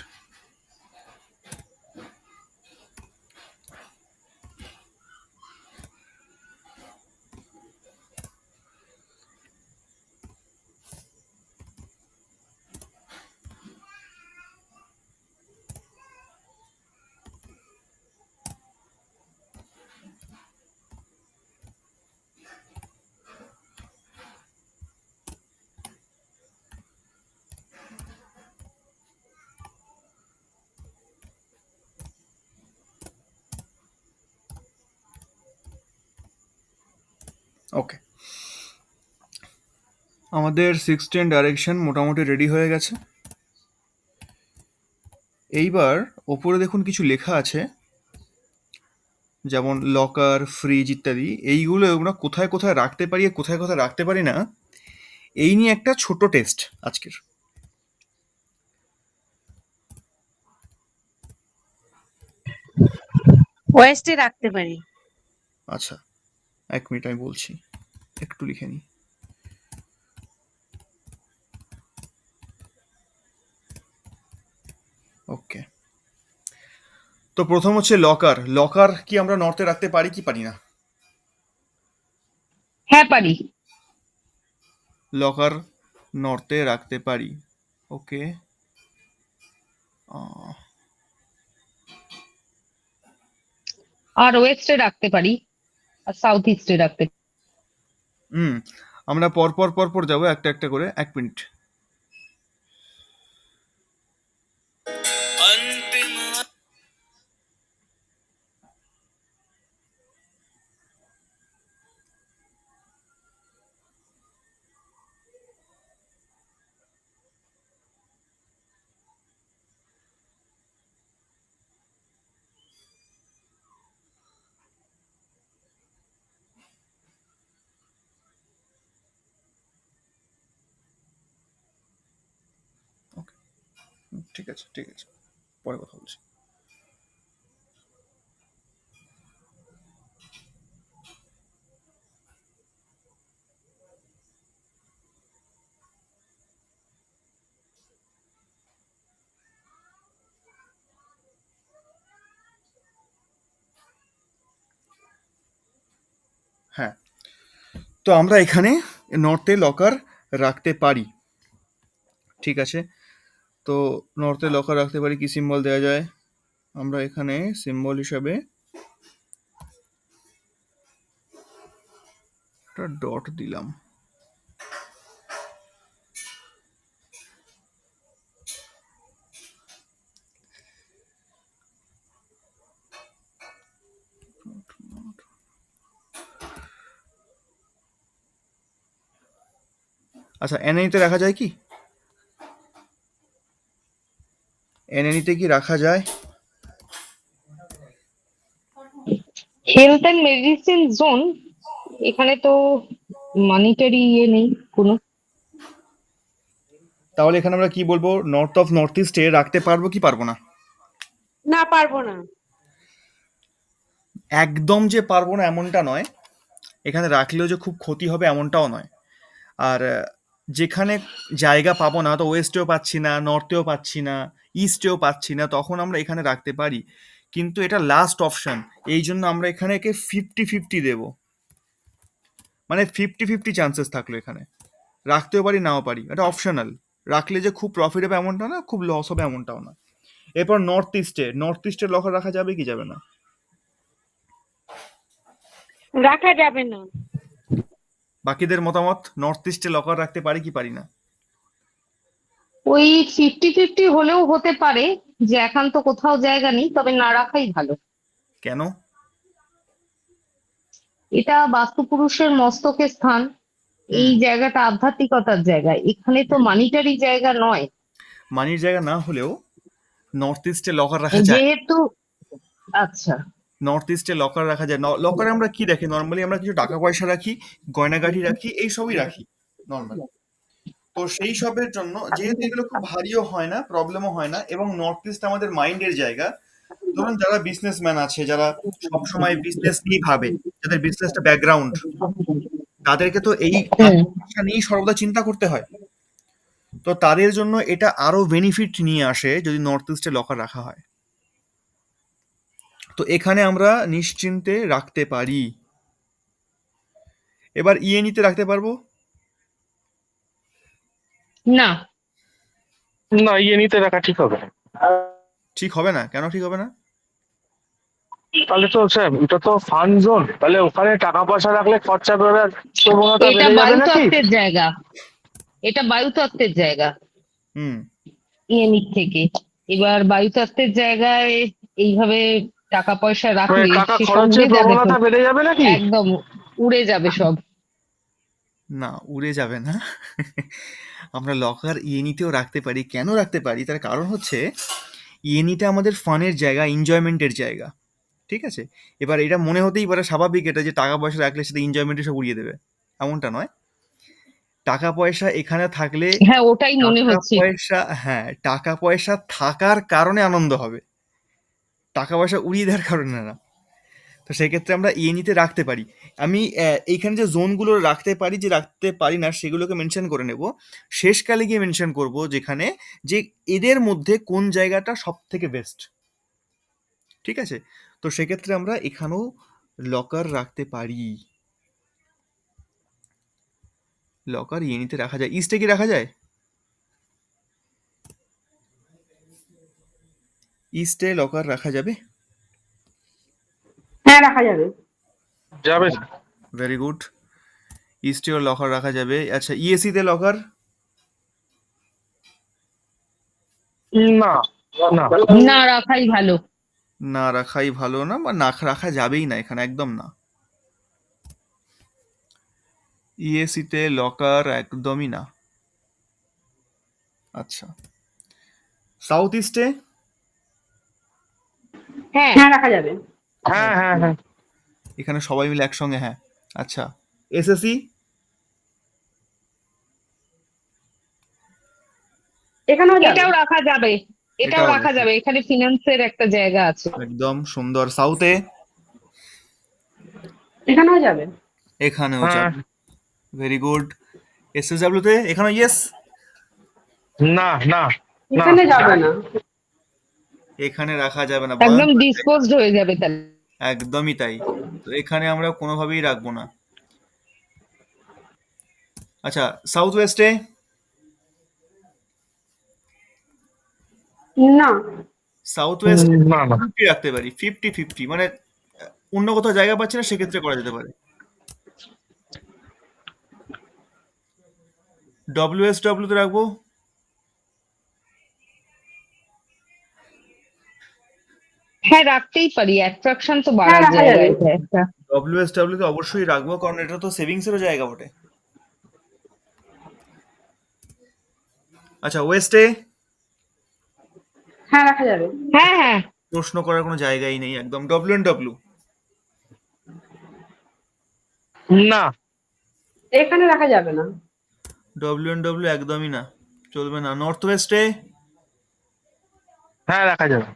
ওকে, আমাদের 16 ডাইরেকশন মোটামুটি রেডি হয়ে গেছে। এইবার ওপরে দেখুন কিছু লেখা আছে, যেমন লকার, ফ্রিজ ইত্যাদি। এইগুলো আমরা কোথায় কোথায় রাখতে পারি আর কোথায় কোথায় রাখতে পারি না, এই নিয়ে একটা ছোট টেস্ট আজকের।
ওয়েস্টে রাখতে পারি।
আচ্ছা, 1 মিনিট আমি বলছি, একটু লিখে নিই। ওকে, তো প্রথম হচ্ছে লকার। লকার কি আমরা নর্থে রাখতে পারি কি পারি না?
হ্যাঁ পারি।
লকার নর্থে রাখতে পারি। ওকে,
আর ওয়েস্টে রাখতে পারি, আর সাউথ ইস্টে রাখতে পারি।
হুম, আমরা পরপর পরপর যাবো একটা একটা করে। 1 মিনিট। ওকে, ঠিক আছে ঠিক আছে, পরে কথা বলছি। হ্যাঁ, তো আমরা এখানে নর্থে লকার রাখতে পারি, ঠিক আছে। তো নর্থে লকার রাখতে পারি, কি সিম্বল দেওয়া যায়? আমরা এখানে সিম্বল হিসাবে একটা ডট দিলাম। আচ্ছা, এনএনিতে রাখা যায় কি? এনএনিতে কি রাখা যায়?
হেলথ অ্যান্ড মেডিসিন জোন, এখানে তো মনিটারি ইয়ে নেই কোনো।
তাহলে এখানে আমরা কি বলবো, নর্থ অফ নর্থ ইস্টে রাখতে পারবো কি পারবো না?
না, পারবো না।
একদম যে পারবো না এমনটা নয়, এখানে রাখলেও যে খুব ক্ষতি হবে এমনটাও নয়। আর যেখানে জায়গা পাবো না, তো ওয়েস্টেও পাচ্ছি না, নর্থেও পাচ্ছি না, ইস্টেও পাচ্ছি না, তখন আমরা এখানে রাখতে পারি। কিন্তু এটা লাস্ট অপশন, এই জন্য আমরা এখানে একে 50-50 দেবো। মানে 50-50 চান্সেস থাকলো এখানে, রাখতেও পারি নাও পারি, এটা অপশনাল। রাখলে যে খুব প্রফিট হবে এমনটা না, খুব লস হবে এমনটাও না। এরপর নর্থ ইস্টে লকার রাখা যাবে কি যাবে না?
রাখা যাবে না।
বাকিদের মতামত, নর্থ ইস্টে লকার রাখতে পারি কি পারি না?
ওই 50-50 হলেও হতে পারে, যে একান্ত কোথাও জায়গা নেই, তবে না রাখাই ভালো।
কেন?
এটা বাস্তুপুরুষের মস্তকের স্থান, এই জায়গাটা আধ্যাত্মিকতার জায়গা, এখানে তো মানিটারি জায়গা নয়।
মানির জায়গা না হলেও নর্থ ইস্টে লকার রাখা যায়।
যেহেতু, আচ্ছা,
নর্থ ইস্টে লকার রাখা যায়। লকারে আমরা কি রাখি নর্মালি? আমরা কিছু টাকা পয়সা রাখি, গয়নাগাটি রাখি, এই সবই রাখি নর্মালি। তো সেই সবের জন্য যেহেতু এগুলো খুব ভারীও হয় না, প্রবলেমও হয় না, এবং নর্থ ইস্ট আমাদের মাইন্ডের জায়গা। ধরুন যারা বিজনেসম্যান আছে, যারা সবসময় বিজনেস নিয়ে ভাবে, যাদের বিজনেসটা ব্যাকগ্রাউন্ড, তাদেরকে তো এই
হুম,
টাকা নিয়েই সর্বদা চিন্তা করতে হয়। তো তাদের জন্য এটা আরো বেনিফিট নিয়ে আসে যদি নর্থ ইস্টে লকার রাখা হয়। তো এখানে আমরা নিশ্চিন্তে রাখতে পারি। এবার ইএনইতে রাখতে পারবো?
না,
না, ইয়ে নিতে রাখা ঠিক হবে না।
ঠিক হবে না? কেন ঠিক হবে না?
তাহলে তো স্যার এটা তো ফান জোন, তাহলে ওখানে টাকা পয়সা রাখলে খরচা করার প্রবণতা
এটা
বেড়ে যাবে নাকি?
বায়ুতত্ত্বের জায়গা, এটা বায়ুতত্ত্বের জায়গা
হুম।
ইএনই থেকে। এবার বায়ুতত্ত্বের জায়গায় এইভাবে টাকা পয়সা
মানে
রাখলে
টাকা
সেসব
খরচের
উড়ে যাবে তো,
প্রবণতা বেড়ে যাবে নাকি?
একদম উড়ে যাবে সব।
না, উড়ে যাবে না। আমরা লকার ইএনিতেও রাখতে পারি। কেন রাখতে পারি তার কারণ হচ্ছে ইএনিটা আমাদের ফানের জায়গা, এনজয়মেন্টের জায়গা। ঠিক আছে? এবার এটা মনে হতেই পারে স্বাভাবিক এটা যে টাকা পয়সা রাখলে সেটা এনজয়মেন্টে সব উড়িয়ে দেবে, এমনটা নয়। টাকা পয়সা এখানে থাকলে
হ্যাঁ, ওটাই মনে
টাকা
হচ্ছে।
পয়সা, হ্যাঁ, টাকা পয়সা থাকার কারণে আনন্দ হবে, টাকা পয়সা উড়িয়ে দেওয়ার কারণে না। তো সেক্ষেত্রে আমরা ইএনিতে রাখতে পারি। আমি এইখানে যে জোনগুলো রাখতে পারি, যে রাখতে পারি না, সেগুলোকে মেনশন করে নেব। শেষকালে গিয়ে মেনশন করব যেখানে যে এদের মধ্যে কোন জায়গাটা সব থেকে বেস্ট। ঠিক আছে? তো সেক্ষেত্রে আমরা এখানেও লকার রাখতে পারি। লকার ইএনিতে রাখা যায়। ইস্টে কি রাখা যায়? ইস্টে লকার রাখা যাবে?
হ্যাঁ, রাখা যাবে।
যাবে।
Very good. ইস্টেও লকার রাখা যাবে। আচ্ছা, ইএসিতে লকার?
না, না।
না রাখাই ভালো।
না রাখাই ভালো না, বা না রাখা যাবেই না এখানে, একদম না। ইএসিতে লকার একদমই না। আচ্ছা, সাউথ ইস্টে?
হ্যাঁ,
হ্যাঁ, রাখা যাবে।
হ্যাঁ, হ্যাঁ, হ্যাঁ।
এখানে সবাই মিলে একসঙ্গে, হ্যাঁ। আচ্ছা, এসএসি?
এখানেও যাবে।
এটাও রাখা যাবে। এটাও
এটাও
রাখা যাবে, এখানে ফিনান্সের একটা জায়গা আছে।
একদম সুন্দর। সাউথে?
এখানেও যাবে।
এখানেও
হ্যাঁ।
যাবে। Very good. এসএসডব্লিউ তে? এখানেও ইয়েস?
না, না, না।
এখানে যাবে না।
এখানে রাখা যাবে না,
একদম
ভয়ঙ্কর।
ডিসপোজড হয়ে যাবে তাহলে।
একদমই তাই। তো এখানে আমরা কোনোভাবেই রাখবো না। আচ্ছা, সাউথ ওয়েস্টে?
না।
সাউথ ওয়েস্টে
না, না।
50 রাখতে পারি, 50-50, মানে অন্য কোথাও জায়গা পাচ্ছি না, সেক্ষেত্রে করা যেতে পারে। ডব্লিউএসডব্লিউ তে রাখবো?
হ্যাঁ, রাখতেই পারি, অ্যাট্রাকশন তো
হ্যাঁ,
বাড়ার
রাখা
জায়গা
যাবে।
এটা একটা।
ডব্লিউএসডব্লিউ তে অবশ্যই রাখবো, কারণ এটা তো সেভিংস এরও জায়গা বটে। আচ্ছা, ওয়েস্টে?
হ্যাঁ, রাখা যাবে।
হ্যাঁ, হ্যাঁ।
প্রশ্ন করার কোনো জায়গাই নেই, একদম। ডব্লিউ।
না।
এখানে রাখা যাবে না।
ডব্লিউ একদমই না, চলবে না। নর্থ ওয়েস্টে?
হ্যাঁ, রাখা যাবে।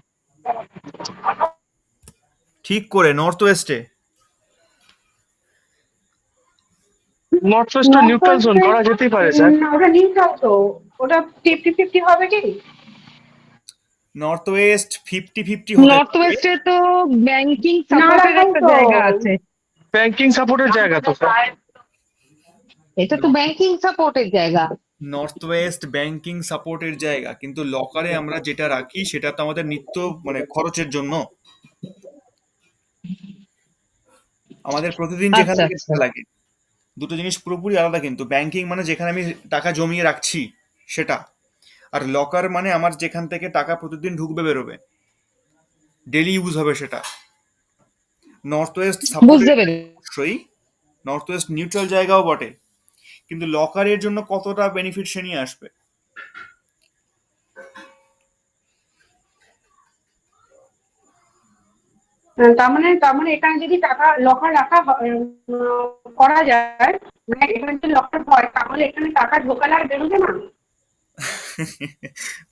ঠিক করে, নর্থ ওয়েস্টে?
North west
north
neutral zone
ওয়েস্টে
করা যেতেই পারে স্যার।
ওটা নিউট্রাল তো। ওটা 50-50 হবে কি?
নর্থ ওয়েস্ট 50-50 হতে
নর্থ
পারে।
ওয়েস্টে তো ব্যাংকিং
না
সাপোর্টের
রাখাই
একটা
তো।
জায়গা আছে।
ব্যাংকিং সাপোর্টের জায়গা তো স্যার।
এটা তো ব্যাংকিং সাপোর্টের জায়গা।
নর্থ ওয়েস্ট ব্যাংকিং সাপোর্টের জায়গা, কিন্তু লকারে আমরা যেটা রাখি সেটা তো আমাদের নিত্য মানে খরচের জন্য, আমাদের প্রতিদিন যেখান
আচ্ছা,
থেকে
আচ্ছা।
টাকা লাগে। দুটো জিনিস পুরোপুরি আলাদা, কিন্তু ব্যাংকিং মানে যেখানে আমি টাকা জমিয়ে রাখছি সেটা, আর লকার মানে আমার যেখান থেকে টাকা প্রতিদিন ঢুকবে বেরোবে, ডেলি ইউজ হবে সেটা। নর্থ ওয়েস্ট সাপোর্টের
বুঝতে পেরেছি।
অবশ্যই, নর্থ ওয়েস্ট নিউট্রাল জায়গাও বটে, কিন্তু লকারের জন্য কতটা বেনিফিট সে নিয়ে আসবে।
তার মানে এখানে যদি টাকা লকার রাখা করা যায়, মানে এখানে যদি লকার হয় তাহলে এখানে টাকা ঢোকালে আর বেরোবে না।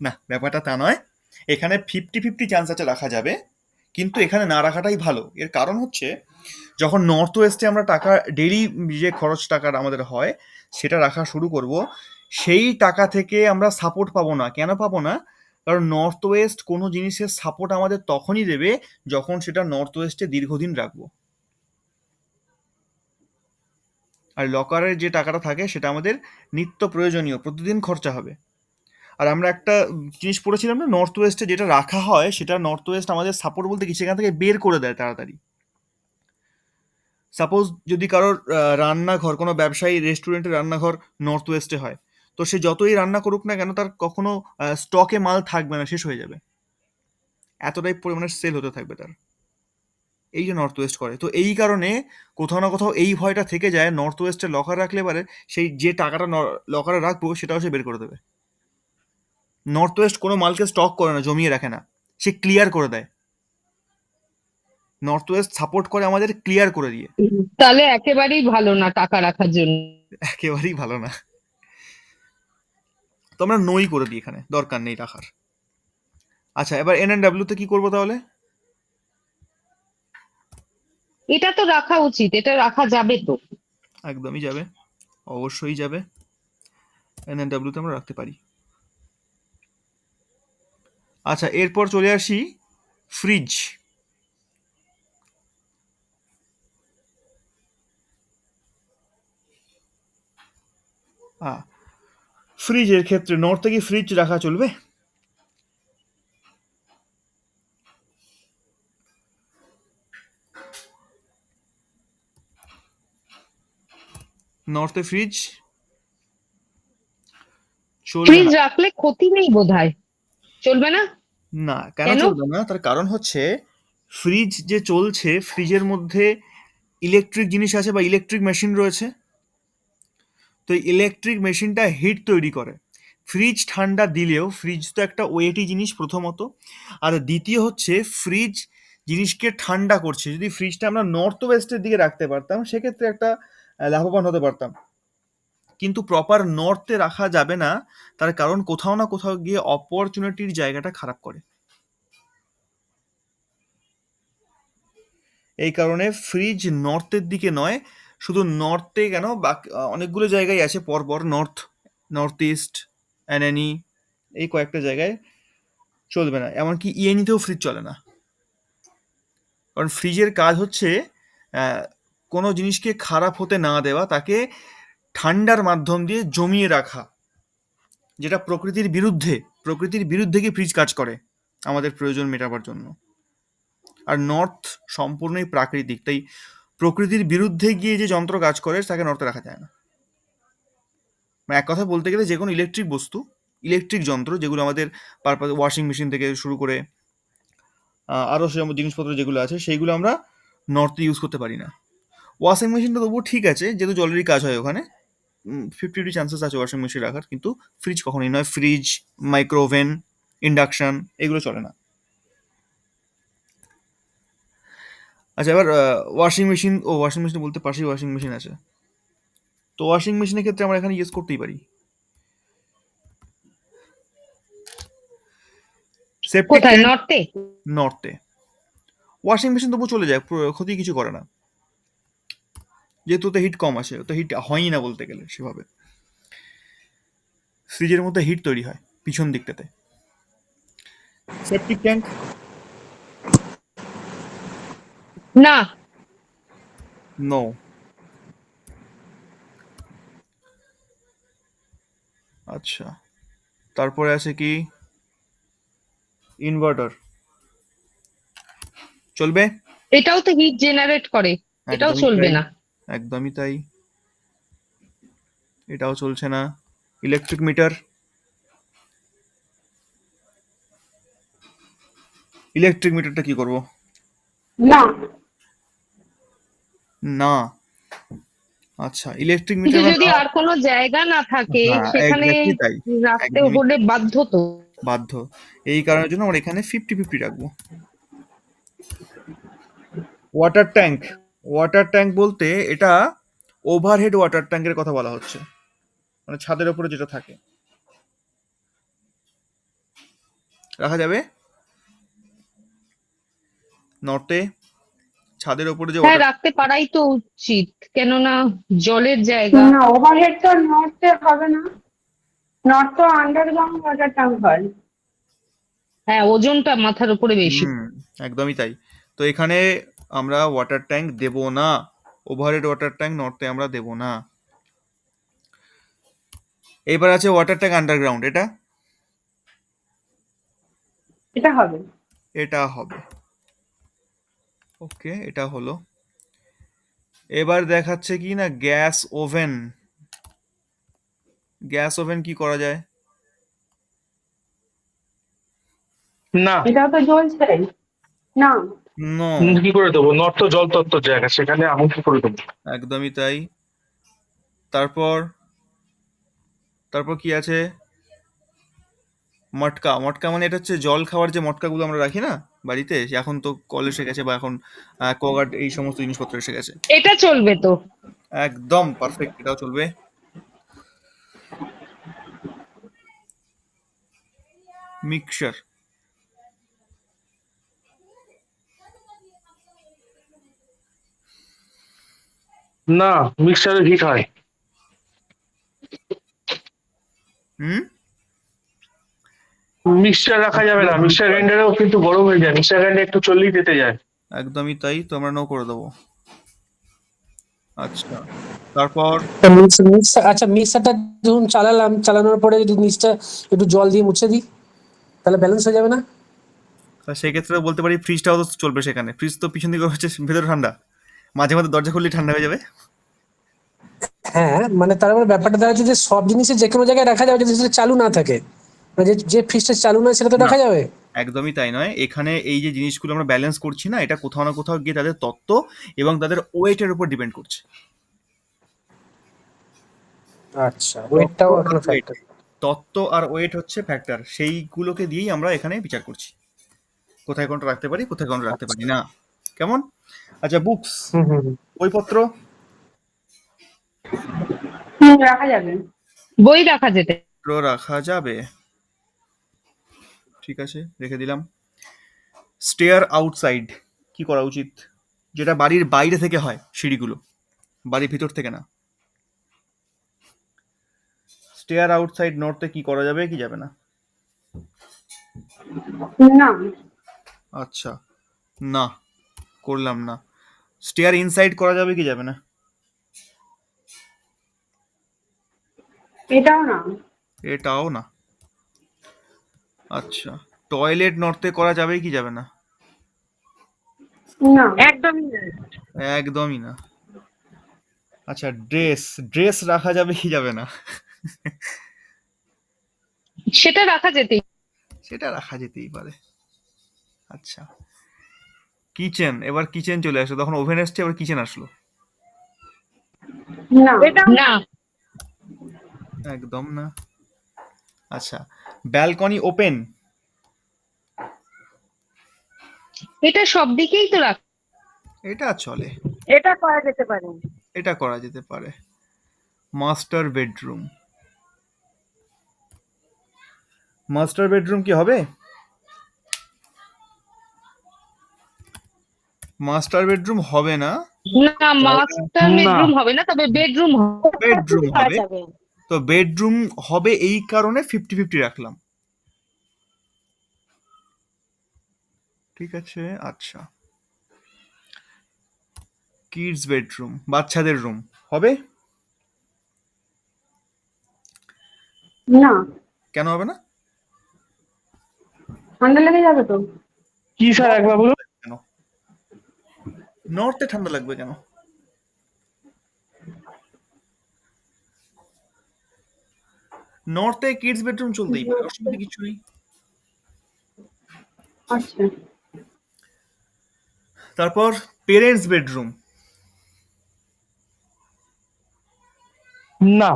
না, ব্যাপারটা তা নয়। এখানে 50-50 চান্স আছে রাখা যাবে, কিন্তু এখানে না রাখাটাই ভালো। এর কারণ হচ্ছে, যখন নর্থ ওয়েস্টে আমরা টাকা ডেইলি যে খরচ টাকা আমাদের হয় সেটা রাখা শুরু করব, সেই টাকা থেকে আমরা সাপোর্ট পাবো না। কেন পাবো না? কারণ নর্থ ওয়েস্ট কোনো জিনিসের সাপোর্ট আমাদের তখনই দেবে যখন সেটা নর্থ ওয়েস্টে দীর্ঘদিন রাখবো। আর লকারের যে টাকাটা থাকে সেটা আমাদের নিত্য প্রয়োজনীয়, প্রতিদিন খরচা হবে। আর আমরা একটা জিনিস পড়েছিলাম না, নর্থ ওয়েস্টে যেটা রাখা হয় সেটা নর্থ ওয়েস্ট আমাদের সাপোর্ট বলতে কি, সেখান থেকে বের করে দেয় তাড়াতাড়ি। সাপোজ যদি কারোর রান্নাঘর, কোনো ব্যবসায়ী রেস্টুরেন্টের রান্নাঘর নর্থ ওয়েস্টে হয়, তো সে যতই রান্না করুক না কেন তার কখনো স্টকে মাল থাকবে না, শেষ হয়ে যাবে, এতটাই পরিমাণে সেল হতে থাকবে তার। এই যে নর্থ ওয়েস্ট করে, তো এই কারণে কোথাও না কোথাও এই ভয়টা থেকে যায়, নর্থ ওয়েস্টে লকার রাখলে এবারে সেই যে টাকাটা লকারে রাখবো সেটাও সে বের করে দেবে। নর্থ ওয়েস্ট কোনো মালকে স্টক করে না, জমিয়ে রাখে না, সে ক্লিয়ার করে দেয়। নর্থ ওয়েস্ট সাপোর্ট করে আমাদের ক্লিয়ার করে দিয়ে।
তাহলে একেবারেই ভালো না টাকা রাখার জন্য।
একেবারেই ভালো না। তো আমরা নই করে দিই, এখানে দরকার নেই রাখার। আচ্ছা, এবার NNW তে কি করবো তাহলে?
এটা তো রাখা উচিত, এটা রাখা যাবে তো।
একদমই যাবে, অবশ্যই যাবে। NNW তে আমরা রাখতে পারি। আচ্ছা, এরপর চলে আসি ফ্রিজ। ফ্রিজের ক্ষেত্রে নর্থে কি ফ্রিজ রাখা চলবে? নর্থে ফ্রিজ চলবে
ফ্রিজ
না।
রাখলে ক্ষতি নেই বোধহয়, চলবে না?
না, কেন
কেন?
চলবে না? তার কারণ হচ্ছে ফ্রিজ যে চলছে, ফ্রিজের মধ্যে ইলেকট্রিক জিনিস আছে বা ইলেকট্রিক মেশিন রয়েছে। তো ইলেকট্রিক মেশিনটা হিট তৈরি করে। ফ্রিজ ঠান্ডা দিলেও, ফ্রিজ তো একটা ওয়েটি জিনিস প্রথমত, আর দ্বিতীয় হচ্ছে ফ্রিজ জিনিসকে ঠান্ডা করছে। যদি ফ্রিজটা আমরা নর্থ ওয়েস্টের দিকে রাখতে পারতাম সেক্ষেত্রে একটা লাভবান হতে পারতাম, কিন্তু প্রপার নর্থে রাখা যাবে না। তার কারণ কোথাও না কোথাও গিয়ে অপরচুনিটির জায়গাটা খারাপ করে। এই কারণে ফ্রিজ নর্থের দিকে নয়, শুধু নর্থে কেন, বাকি অনেকগুলো জায়গায় আছে পরপর, নর্থ, নর্থ ইস্ট, অ্যানানি, এই কয়েকটা জায়গায় চলবে না। এমনকি ইএনিতেও ফ্রিজ চলে না, কারণ ফ্রিজের কাজ হচ্ছে আহ, কোনো জিনিসকে খারাপ হতে না দেওয়া, তাকে ঠান্ডার মাধ্যম দিয়ে জমিয়ে রাখা, যেটা প্রকৃতির বিরুদ্ধে। প্রকৃতির বিরুদ্ধে কি ফ্রিজ কাজ করে আমাদের প্রয়োজন মেটাবার জন্য। আর নর্থ সম্পূর্ণই প্রাকৃতিক, তাই প্রকৃতির বিরুদ্ধে গিয়ে যে যন্ত্র কাজ করে তাকে নর্থে রাখা যায় না। মানে এক কথা বলতে গেলে যে কোনো ইলেকট্রিক বস্তু, ইলেকট্রিক যন্ত্র যেগুলো আমাদের পারপাস, ওয়াশিং মেশিন থেকে শুরু করে আরও সে জিনিসপত্র যেগুলো আছে সেইগুলো আমরা নর্থে ইউজ করতে পারি না। ওয়াশিং মেশিনটা তবুও ঠিক আছে, যেহেতু জলেরই কাজ হয় ওখানে, 50-50 চান্সেস আছে ওয়াশিং মেশিন রাখার, কিন্তু ফ্রিজ কখনোই নয়। ফ্রিজ, মাইক্রোওভেন, ইন্ডাকশন এগুলো চলে না। আচ্ছা, এবার ওয়াশিং মেশিন, ওয়াশিং মেশিন বলতে পাশেই ওয়াশিং মেশিন আছে, তো ওয়াশিং মেশিনের ক্ষেত্রে আমরা এখানে ইউজ করতেই পারি সেপটিক
কোথায়,
ট্যাঙ্ক।
নর্থে?
নর্থে ওয়াশিং মেশিন তবু চলে যায়, ক্ষতি কিছু করে না, যেহেতু ওতে হিট কম আসে, ওতে হিট হয়ই না বলতে গেলে সেভাবে। ফ্রিজের মধ্যে হিট তৈরি হয় পিছন দিকটাতে। সেপটিক ট্যাঙ্ক
না।
নো। আচ্ছা, তারপরে আছে কি ইনভার্টার, চলবে?
এটাও তো হিট জেনারেট করে, এটাও
একদমই
চলবে
তাই,
না।
একদমই তাই, এটাও চলছে না। ইলেকট্রিক মিটার, ইলেকট্রিক মিটারটা কি করব?
না,
না। আচ্ছা, ইলেকট্রিক
কিন্তু
মিটার
যদি আর কোনো জায়গা না থাকে
হ্যাঁ,
সেখানে
এক্স্যাক্টলি তাই,
রাখতে
একদমই
হলে বাধ্য তো।
বাধ্য। এই কারণের জন্য আমরা এখানে 50-50 রাখবো। ওয়াটার ট্যাঙ্ক, ওয়াটার ট্যাঙ্ক বলতে এটা ওভারহেড ওয়াটার ট্যাঙ্কের কথা বলা হচ্ছে, মানে ছাদের উপরে যেটা থাকে, রাখা যাবে নর্থে, ছাদের উপরে যে
হ্যাঁ,
ওয়াটার।
রাখতে পারাই তো উচিত, কেননা জলের জায়গা।
না, ওভারহেড তো নর্থে হবে না। নর্থ তো আন্ডারগ্রাউন্ড ওয়াটার ট্যাঙ্ক হয়।
হ্যাঁ, ওজনটা মাথার উপরে বেশি।
হুম, একদমই তাই। তো এখানে আমরা ওয়াটার ট্যাঙ্ক দেব না, ওভারহেড ওয়াটার ট্যাঙ্ক নর্থে আমরা দেব না। এবার আছে ওয়াটার ট্যাঙ্ক আন্ডারগ্রাউন্ড, এটা
এটা হবে।
এটা হবে। ওকে, এটা হলো। এবার দেখাচ্ছে কি না গ্যাস ওভেন। গ্যাস ওভেন কি করা যায়?
না,
এটাও তো জ্বলছে না।
নো,
কি করে দেবো? নর্থ তো জল তত্ত্বর জায়গা, সেখানে আমি কি করে দেবো?
একদমই তাই। তারপর তারপর কি আছে? মটকা। মটকা মানে এটা হচ্ছে জল খাওয়ার যে মটকাগুলো আমরা রাখি না বাড়িতে, এখন তো কল এসে গেছে বা এখন কোয়াগার্ড এই সমস্ত জিনিসপত্র এসে গেছে।
এটা চলবে তো।
একদম পারফেক্ট, এটাও চলবে। মিক্সচার।
না, মিক্সারে হিট হয়।
হুম।
মিক্সচার রাখা যাবে না, মিক্সচার গ্রাইন্ডারেও কিন্তু গরম হয়ে যায়, মিক্সচার গ্রাইন্ডার একটু চললেই যেতে যায়।
একদমই তাই, তো আমরা নো করে দেবো। আচ্ছা, তারপর
আচ্ছা, মিক্সারটা যখন চালানোর পরে যদি নিচটা একটু জল দিয়ে মুছে দিই, তাহলে ব্যালেন্স হয়ে যাবে না?
সেক্ষেত্রে বলতে পারি ফ্রিজটাও তো চলবে সেখানে। ফ্রিজ তো পিছন দিকে হচ্ছে, ভেতরে ঠান্ডা, মাঝে মাঝে দরজা খুললেই ঠান্ডা হয়ে যাবে।
হ্যাঁ, মানে তার মানে ব্যাপারটা দাঁড়াচ্ছে যে সব জিনিসই যে কোনো জায়গায় রাখা যাবে যদি সেটা চালু না থাকে। মানে যে যে ফ্রিজটা চালু নয় সেটা তো
না,
রাখা যাবে।
একদমই তাই নয়। এখানে এই যে জিনিসগুলো আমরা ব্যালেন্স করছি না, এটা কোথাও না কোথাও গিয়ে তাদের তত্ত্ব এবং তাদের ওয়েটের উপর ডিপেন্ড করছে।
আচ্ছা,
তত্ত্ব
ওয়েটটাও
আর
এখানে
ওয়েট,
ফ্যাক্টর।
তত্ত্ব আর ওয়েট হচ্ছে ফ্যাক্টর, সেইগুলোকে দিয়েই আমরা এখানে বিচার করছি কোথায় কোনটা রাখতে পারি, কোথায় কোনটা রাখতে
আচ্ছা।
পারি না। কেমন? আচ্ছা, বুকস,
হুম হুম হুম।
বইপত্র।
রাখা যাবে।
বই রাখা যেতে।
রাখা যাবে, ঠিক আছে, রেখে দিলাম। স্টেয়ার আউটসাইড, কি করা উচিত? যেটা বাড়ির বাইরে থেকে হয়, সিঁড়িগুলো, বাড়ির ভিতর থেকে না। স্টেয়ার আউটসাইড নর্থে কি করা যাবে কি যাবে না?
না,
আচ্ছা, না, করলাম না। স্টেয়ার ইনসাইড করা যাবে কি যাবে না?
এটাও না।
এটাও না। আচ্ছা, টয়লেট নর্থে করা যাবে কি যাবে না?
না,
একদমই না।
একদমই না। আচ্ছা, ড্রেস, ড্রেস রাখা যাবে কি যাবে না?
সেটা রাখা যেতেই।
সেটা রাখা যেতেই পারে। আচ্ছা, কিচেন, এবার কিচেন চলে আসলো, তখন ওভেন এসছে, এবার কিচেন আসলো।
না,
এটাও
না,
একদম না। আচ্ছা, ব্যালকনি ওপেন।
এটা সব দিকেই তো রাখ।
এটা চলে,
এটা করা যেতে পারে।
এটা করা যেতে পারে। মাস্টার বেডরুম, মাস্টার বেডরুম কি হবে? মাস্টার বেডরুম হবে না।
না, মাস্টার
না,
বেডরুম হবে না, তবে বেডরুম হবে।
বেডরুম
করা
হবে।
যাবে।
তো বেডরুম হবে এই কারণে 50-50 রাখলাম, ঠিক আছে। আচ্ছা, কিডস বেডরুম, বাচ্চাদের রুম হবে?
না,
কেন হবে না?
ঠান্ডা লেগে যাবে তো।
কি স্যার একবার বলুন?
কেন নর্থে ঠান্ডা লাগবে কেন? নর্থে কিডস বেডরুম চলতেই পারে, অসুবিধা কিছু নেই।
আচ্ছা,
তারপর পেরেন্টস বেডরুম,
না,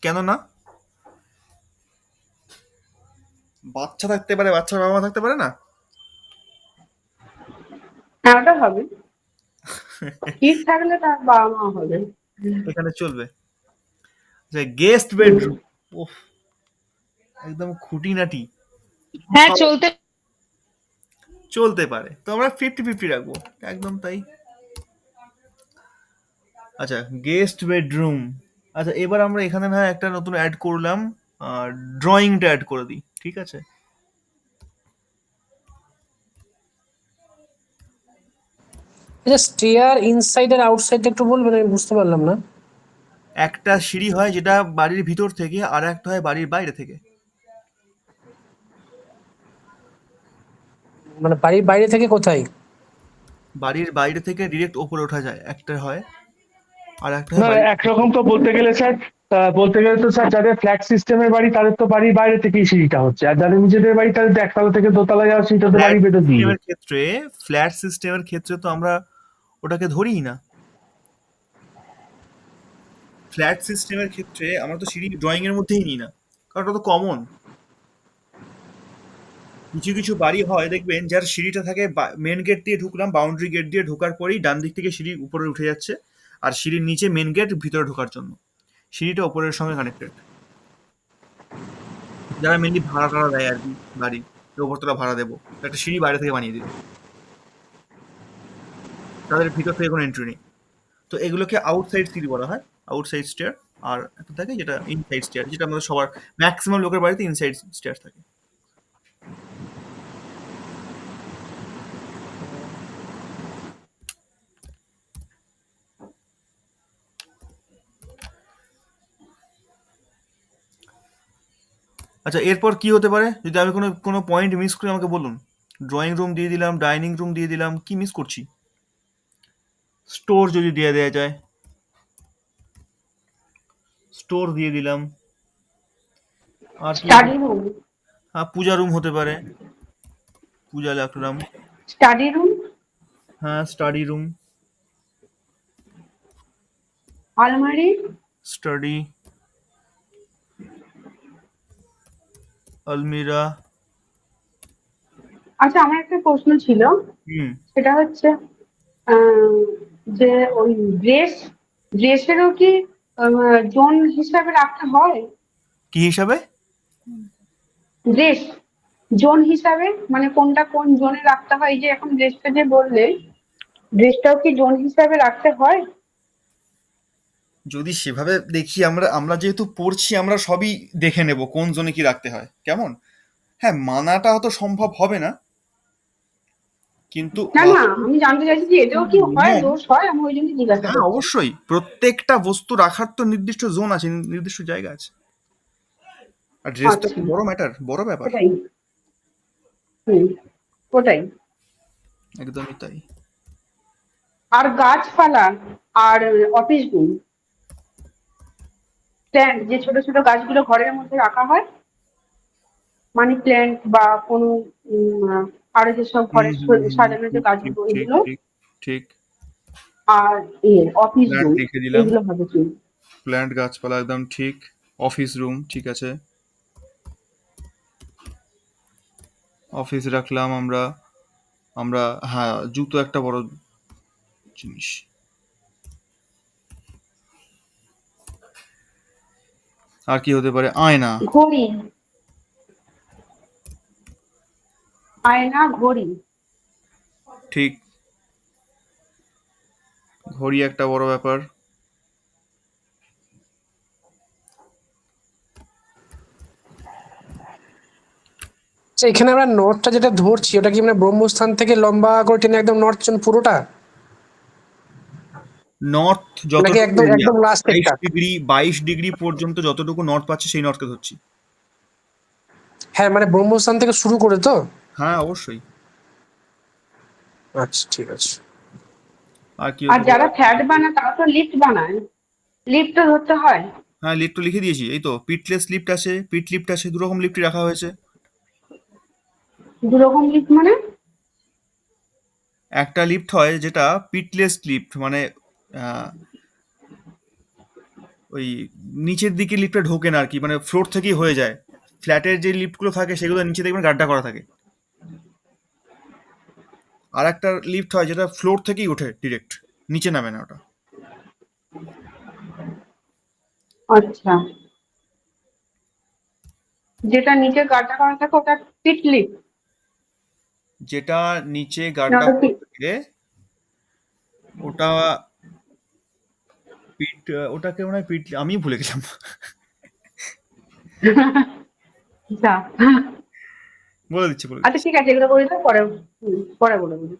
কেন না? বাচ্চা থাকতে পারে, বাচ্চার বাবা মা থাকতে পারে না?
হ্যাঁ ওটা হবে। কিড থাকলে তার বাবা মা হবে।
এখানে চলবে। আচ্ছা, গেস্ট বেডরুম, ওহ, একদম খুঁটিনাটি।
হ্যাঁ,
সব
চলতে।
চলতে পারে, তো আমরা 50-50 রাখবো, একদম তাই। আচ্ছা, গেস্ট বেডরুম। আচ্ছা, এবার আমরা এখানে না একটা নতুন অ্যাড করলাম, ড্রয়িংটা অ্যাড করে দিই, ঠিক আছে।
আচ্ছা, স্টেয়ার ইনসাইড আর আউটসাইডটা একটু বলবেন, আমি বুঝতে পারলাম না।
একটা সিঁড়ি হয় যেটা বাড়ির ভিতর থেকে, আর একটা হয় বাড়ির বাইরে থেকে।
মানে বাড়ির বাইরে থেকে কোথায়?
বাড়ির বাইরে থেকে ডিরেক্ট ওপরে ওঠা যায়, একটা হয়, আর একটা
না,
হয় বাড়ির।
একরকম তো বলতে গেলে স্যার বলতে গেলে তো স্যার যাদের ফ্ল্যাট সিস্টেমের বাড়ি তাদের তো বাড়ির বাইরে থেকেই সিঁড়িটা হচ্ছে, আর যাদের নিজেদের বাড়ি তাদের তো একতলা থেকে দোতলা যাওয়ার সিঁড়িটা তো বাড়ির ভেতর দিয়ে।
ফ্ল্যাট সিস্টেমের ক্ষেত্রে তো আমরা ওটাকে ধরিই না। ফ্ল্যাট সিস্টেমের ক্ষেত্রে আমরা তো সিঁড়ি ড্রয়িং এর মধ্যেই নিই না, কারণ ওটা তো কমন। কিছু কিছু বাড়ি হয় দেখবেন যার সিঁড়িটা থাকে মেন গেট দিয়ে ঢুকলাম, বাউন্ডারি গেট দিয়ে ঢোকার পরেই ডান দিক থেকে সিঁড়ি উপরে উঠে যাচ্ছে, আর সিঁড়ির নিচে মেন গেট ভিতরে ঢোকার জন্য, সিঁড়িটা উপরের সঙ্গে কানেক্টেড। যারা মেনলি ভাড়া টাড়া দেয় আর কি, বাড়ি ওপরতলা ভাড়া দেবো, তো একটা সিঁড়ি বাইরে থেকে বানিয়ে দিল, তাদের ভিতর থেকে কোনো এন্ট্রি নেই। তো এগুলোকে আউটসাইড সিঁড়ি বলা হয়, আউটসাইড স্টেয়ার। আর একটা থাকে যেটা ইনসাইড স্টেয়ার, যেটা আমাদের সবার ম্যাক্সিমাম লোকের বাড়িতে ইনসাইড স্টেয়ার থাকে। আচ্ছা, এরপর কি হতে পারে? যদি আমি কোনো কোনো পয়েন্ট মিস করি আমাকে বলুন। ড্রয়িং রুম দিয়ে দিলাম, ডাইনিং রুম দিয়ে দিলাম, কি মিস করছি? স্টোর যদি দিয়ে দেওয়া যায়, স্টোর দিয়ে দিলাম। আর কি?
স্টাডি রুম,
হ্যাঁ, পূজা রুম হতে পারে, পূজা রাখলাম।
স্টাডি রুম,
হ্যাঁ, স্টাডি রুম,
আলমারি,
স্টাডি, আলমিরা।
আচ্ছা আমার একটা প্রশ্ন ছিল,
হুম।
সেটা হচ্ছে আহ, যে ওই ড্রেসেরও কি জোন হিসাবে রাখতে হয়?
কি হিসাবে?
ড্রেস জোন হিসাবে, মানে কোনটা কোন জোনে রাখতে হয়? এই যে এখন ড্রেসটা যে বললে, ড্রেসটাও কি জোন হিসাবে রাখতে হয়?
যদি সেভাবে দেখি, আমরা আমরা যেহেতু পড়ছি, আমরা সবই দেখে নেব কোন জোনে কি রাখতে হয়, কেমন? হ্যাঁ, মানাটা হয়তো সম্ভব হবে না, কিন্তু
না না, আমি জানতে চাইছি যে এটাও কি হয়,
নিয়ম।
দোষ হয়, আমি ওই জন্য জিজ্ঞাসা
হ্যাঁ,
করছি।
অবশ্যই প্রত্যেকটা বস্তু রাখার তো নির্দিষ্ট জোন আছে, নির্দিষ্ট জায়গা আছে। আর ড্রেস তো
আচ্ছা,
একটা বড় ম্যাটার, বড় ব্যাপার।
ওটাই, হুম, ওটাই।
একদমই তাই।
আর গাছপালা, আর অফিস রুম, প্ল্যান্ট, যে ছোট ছোট গাছগুলো ঘরের মধ্যে রাখা হয়, মানি প্ল্যান্ট বা কোনো উম, আরো যেসব
হুম,
ঘরে
হুম, হুম,
সাজানো যে
ঠিক ঠিক
গাছগুলো,
ঠিক
এগুলো।
ঠিক ঠিক।
আর অফিস
প্ল্যান্ট
রুম,
লিখে দিলাম,
এগুলো হবে কি?
প্ল্যান্ট গাছপালা একদম ঠিক। অফিস রুম ঠিক আছে, অফিস রাখলাম আমরা। আমরা, হ্যাঁ, জুতো একটা বড় জিনিস। আর কি হতে পারে? আয়না।
ঘড়ি, আয়না, ঘড়ি।
ঠিক, ঘড়ি একটা বড় ব্যাপার।
আচ্ছা, এখানে আমরা নর্থটা যেটা ধরছি ওটা কি মানে ব্রহ্মস্থান থেকে লম্বা করে টেনে একদম নর্থ জোন পুরোটা,
নর্থ
নাকি
যতটুকু
একদম
এরিয়া,
একদম লাস্ট
22 ডিগ্রি, 22 ডিগ্রি পর্যন্ত যতটুকু নর্থ পাচ্ছে সেই নর্থকে ধরছি।
হ্যাঁ মানে ব্রহ্মস্থান থেকে শুরু করে তো।
হ্যাঁ, অবশ্যই।
আচ্ছা ঠিক আছে।
আর কি
আর
হতে পারে?
যারা ফ্ল্যাট বানায় তারা তো লিফট বানায়, লিফটও ধরতে হয়।
হ্যাঁ, লিফট তো লিখে দিয়েছি, এই তো পিটলেস লিফট আছে, পিট লিফট আছে, দু রকম লিফটই রাখা হয়েছে।
দু রকম লিফট মানে?
একটা লিফট হয় যেটা পিটলেস লিফট, মানে আহ, ওই নিচের দিকে লিফটটা ঢোকে না আর কি, মানে ফ্লোর থেকেই হয়ে যায়। ফ্ল্যাটের যে লিফটগুলো থাকে সেগুলো নিচে দেখবেন গাড্ডা করা থাকে। আর একটা লিফট হয় যেটা ফ্লোর থেকেই ওঠে ডিরেক্ট, নিচে নামে না ওটা।
আচ্ছা, যেটা নিচে গাড্ডা করা থাকে ওটা পিট লিফট,
যেটা নিচে
না
গাড্ডা
ওটা
করা থাকে ওটা পিট, ওটাকে মনে হয় পিট, আমি ভুলে গেলাম।
যা।
বলে দিচ্ছি, বলে
আচ্ছা
দিচ্ছি।
ঠিক আছে, এগুলো বলে দাও, পরে পরে বলে দেবো।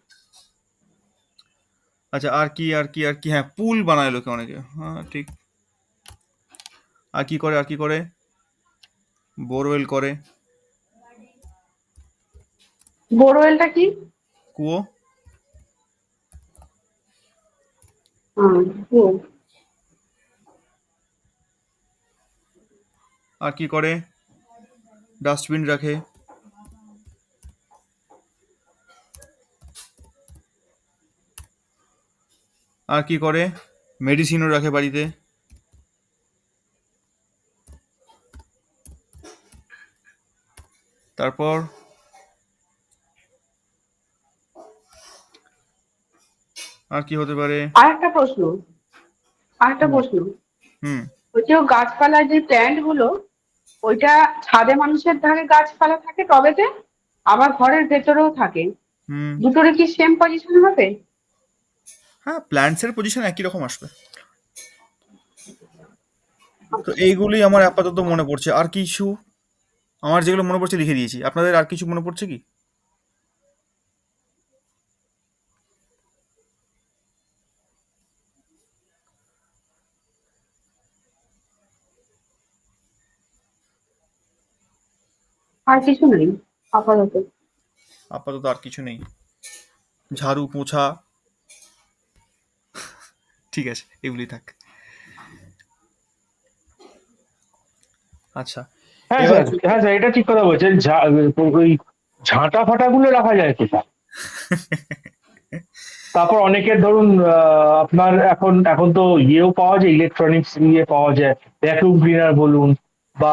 আচ্ছা, আর কি আর কি আর কি, হ্যাঁ, পুল বানায় লোকে অনেকে, হ্যাঁ ঠিক। আর কি করে, আর কি করে? বোরওয়েল করে।
বোরওয়েলটা কি?
কুয়ো।
হুম, হুম।
আর কি করে? ডাস্টবিন রাখে। আর কি করে? মেডিসিনও রাখে বাড়িতে। তারপর আর কি হতে পারে?
আরেকটা প্রশ্ন, আরেকটা প্রশ্ন,
হুম
ওই যে গাছপালার যে প্ল্যান্ট গুলো, ওইটা ছাদে মানুষের ধারে গাছপালা থাকে টবেতে, আবার ঘরের ভেতরেও থাকে,
হুম
দুটোরে কি সেম পজিশন হবে?
হ্যাঁ, প্ল্যান্টসের পজিশন একই রকম আসবে। তো
আচ্ছা।
এইগুলি আমার আপাতত মনে পড়ছে। আর কিছু আমার যেগুলো মনে পড়ছে লিখে দিয়েছি। আপনাদের আর কিছু মনে পড়ছে কি?
আর কিছু নেই আপাতত।
আপাতত আর কিছু নেই। ঝাড়ু পোছা, ঠিক আছে, এগুলি থাক। আচ্ছা,
হ্যাঁ
এবার
স্যার, হ্যাঁ স্যার, এটা ঠিক কথা বলছেন। ওই ঝাঁটা ফাটা গুলো রাখা যায় কোথায়? তারপর অনেকের ধরুন আপনার এখন এখন তো ইয়েও পাওয়া যায়, ইলেকট্রনিক্স ইয়ে পাওয়া যায়, ভ্যাকুয়াম ক্লিনার বলুন বা